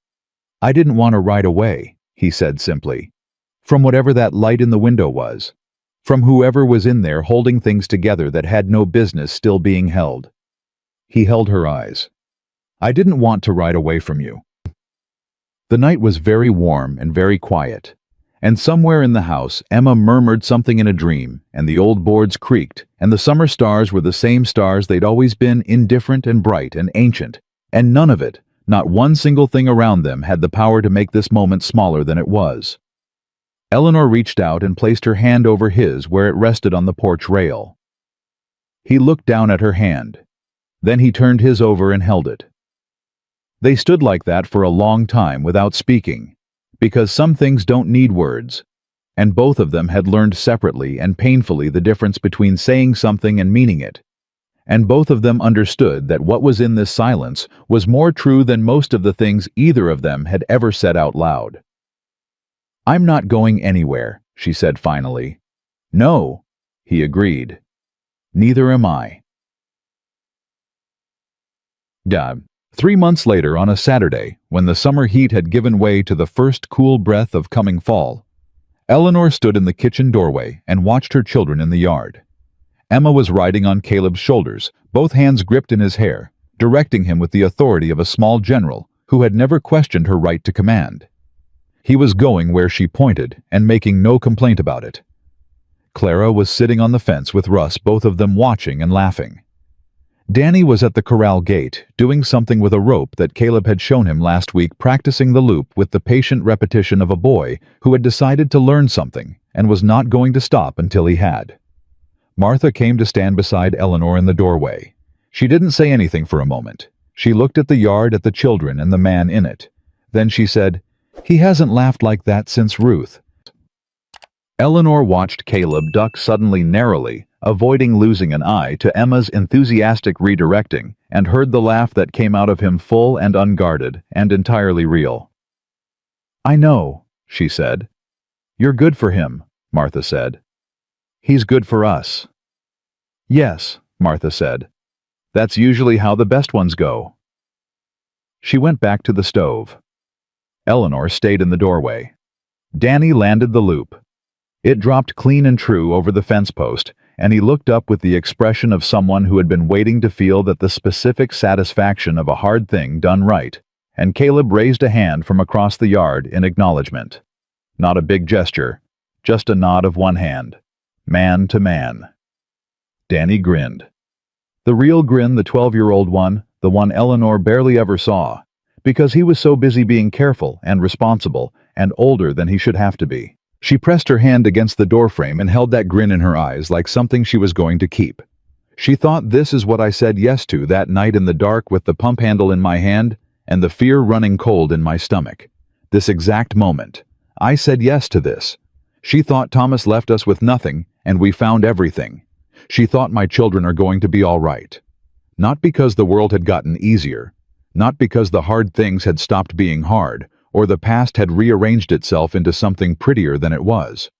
"I didn't want to write away," he said simply. "From whatever that light in the window was. From whoever was in there holding things together that had no business still being held." He held her eyes. "I didn't want to ride away from you." The night was very warm and very quiet. And somewhere in the house, Emma murmured something in a dream, and the old boards creaked, and the summer stars were the same stars they'd always been, indifferent and bright and ancient, and none of it, not one single thing around them, had the power to make this moment smaller than it was. Eleanor reached out and placed her hand over his where it rested on the porch rail. He looked down at her hand. Then he turned his over and held it. They stood like that for a long time without speaking, because some things don't need words, and both of them had learned separately and painfully the difference between saying something and meaning it. And both of them understood that what was in this silence was more true than most of the things either of them had ever said out loud. "I'm not going anywhere," she said finally. "No," he agreed. "Neither am I." 3 months later, on a Saturday, when the summer heat had given way to the first cool breath of coming fall, Eleanor stood in the kitchen doorway and watched her children in the yard. Emma was riding on Caleb's shoulders, both hands gripped in his hair, directing him with the authority of a small general who had never questioned her right to command. He was going where she pointed and making no complaint about it. Clara was sitting on the fence with Russ, both of them watching and laughing. Danny was at the corral gate, doing something with a rope that Caleb had shown him last week, practicing the loop with the patient repetition of a boy who had decided to learn something and was not going to stop until he had. Martha came to stand beside Eleanor in the doorway. She didn't say anything for a moment. She looked at the yard, at the children, and the man in it. Then she said, "He hasn't laughed like that since Ruth." Eleanor watched Caleb duck suddenly narrowly, avoiding losing an eye to Emma's enthusiastic redirecting, and heard the laugh that came out of him full and unguarded and entirely real. "I know," she said. "You're good for him," Martha said. "He's good for us." "Yes," Martha said. "That's usually how the best ones go." She went back to the stove. Eleanor stayed in the doorway. Danny landed the loop. It dropped clean and true over the fence post, and he looked up with the expression of someone who had been waiting to feel that the specific satisfaction of a hard thing done right, and Caleb raised a hand from across the yard in acknowledgement. Not a big gesture, just a nod of one hand, man to man. Danny grinned. The real grin, the 12-year-old one, the one Eleanor barely ever saw, because he was so busy being careful and responsible and older than he should have to be. She pressed her hand against the doorframe and held that grin in her eyes like something she was going to keep. She thought, "This is what I said yes to that night in the dark with the pump handle in my hand and the fear running cold in my stomach. This exact moment. I said yes to this." She thought Thomas left us with nothing and we found everything. She thought my children are going to be all right. Not because the world had gotten easier, not because the hard things had stopped being hard, or the past had rearranged itself into something prettier than it was,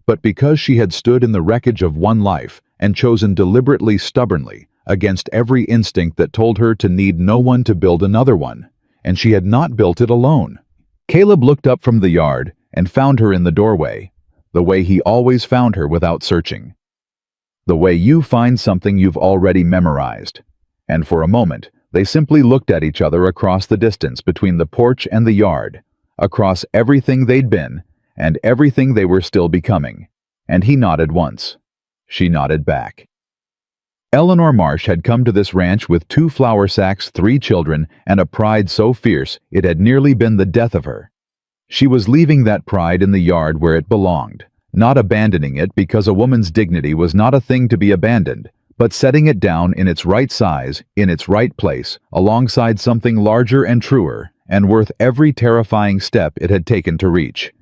but because she had stood in the wreckage of one life and chosen deliberately, stubbornly, against every instinct that told her to need no one to build another one, and she had not built it alone. Caleb looked up from the yard and found her in the doorway, the way he always found her without searching. The way you find something you've already memorized. And for a moment, they simply looked at each other across the distance between the porch and the yard, across everything they'd been and everything they were still becoming, and he nodded once. She nodded back. Eleanor Marsh had come to this ranch with 2 flour sacks, 3 children, and a pride so fierce it had nearly been the death of her. She was leaving that pride in the yard where it belonged, not abandoning it because a woman's dignity was not a thing to be abandoned, but setting it down in its right size, in its right place, alongside something larger and truer, and worth every terrifying step it had taken to reach.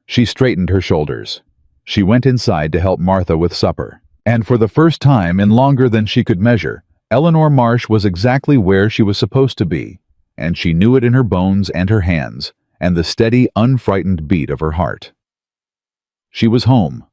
She straightened her shoulders. She went inside to help Martha with supper. And for the first time in longer than she could measure, Eleanor Marsh was exactly where she was supposed to be, and she knew it in her bones and her hands, and the steady, unfrightened beat of her heart. She was home.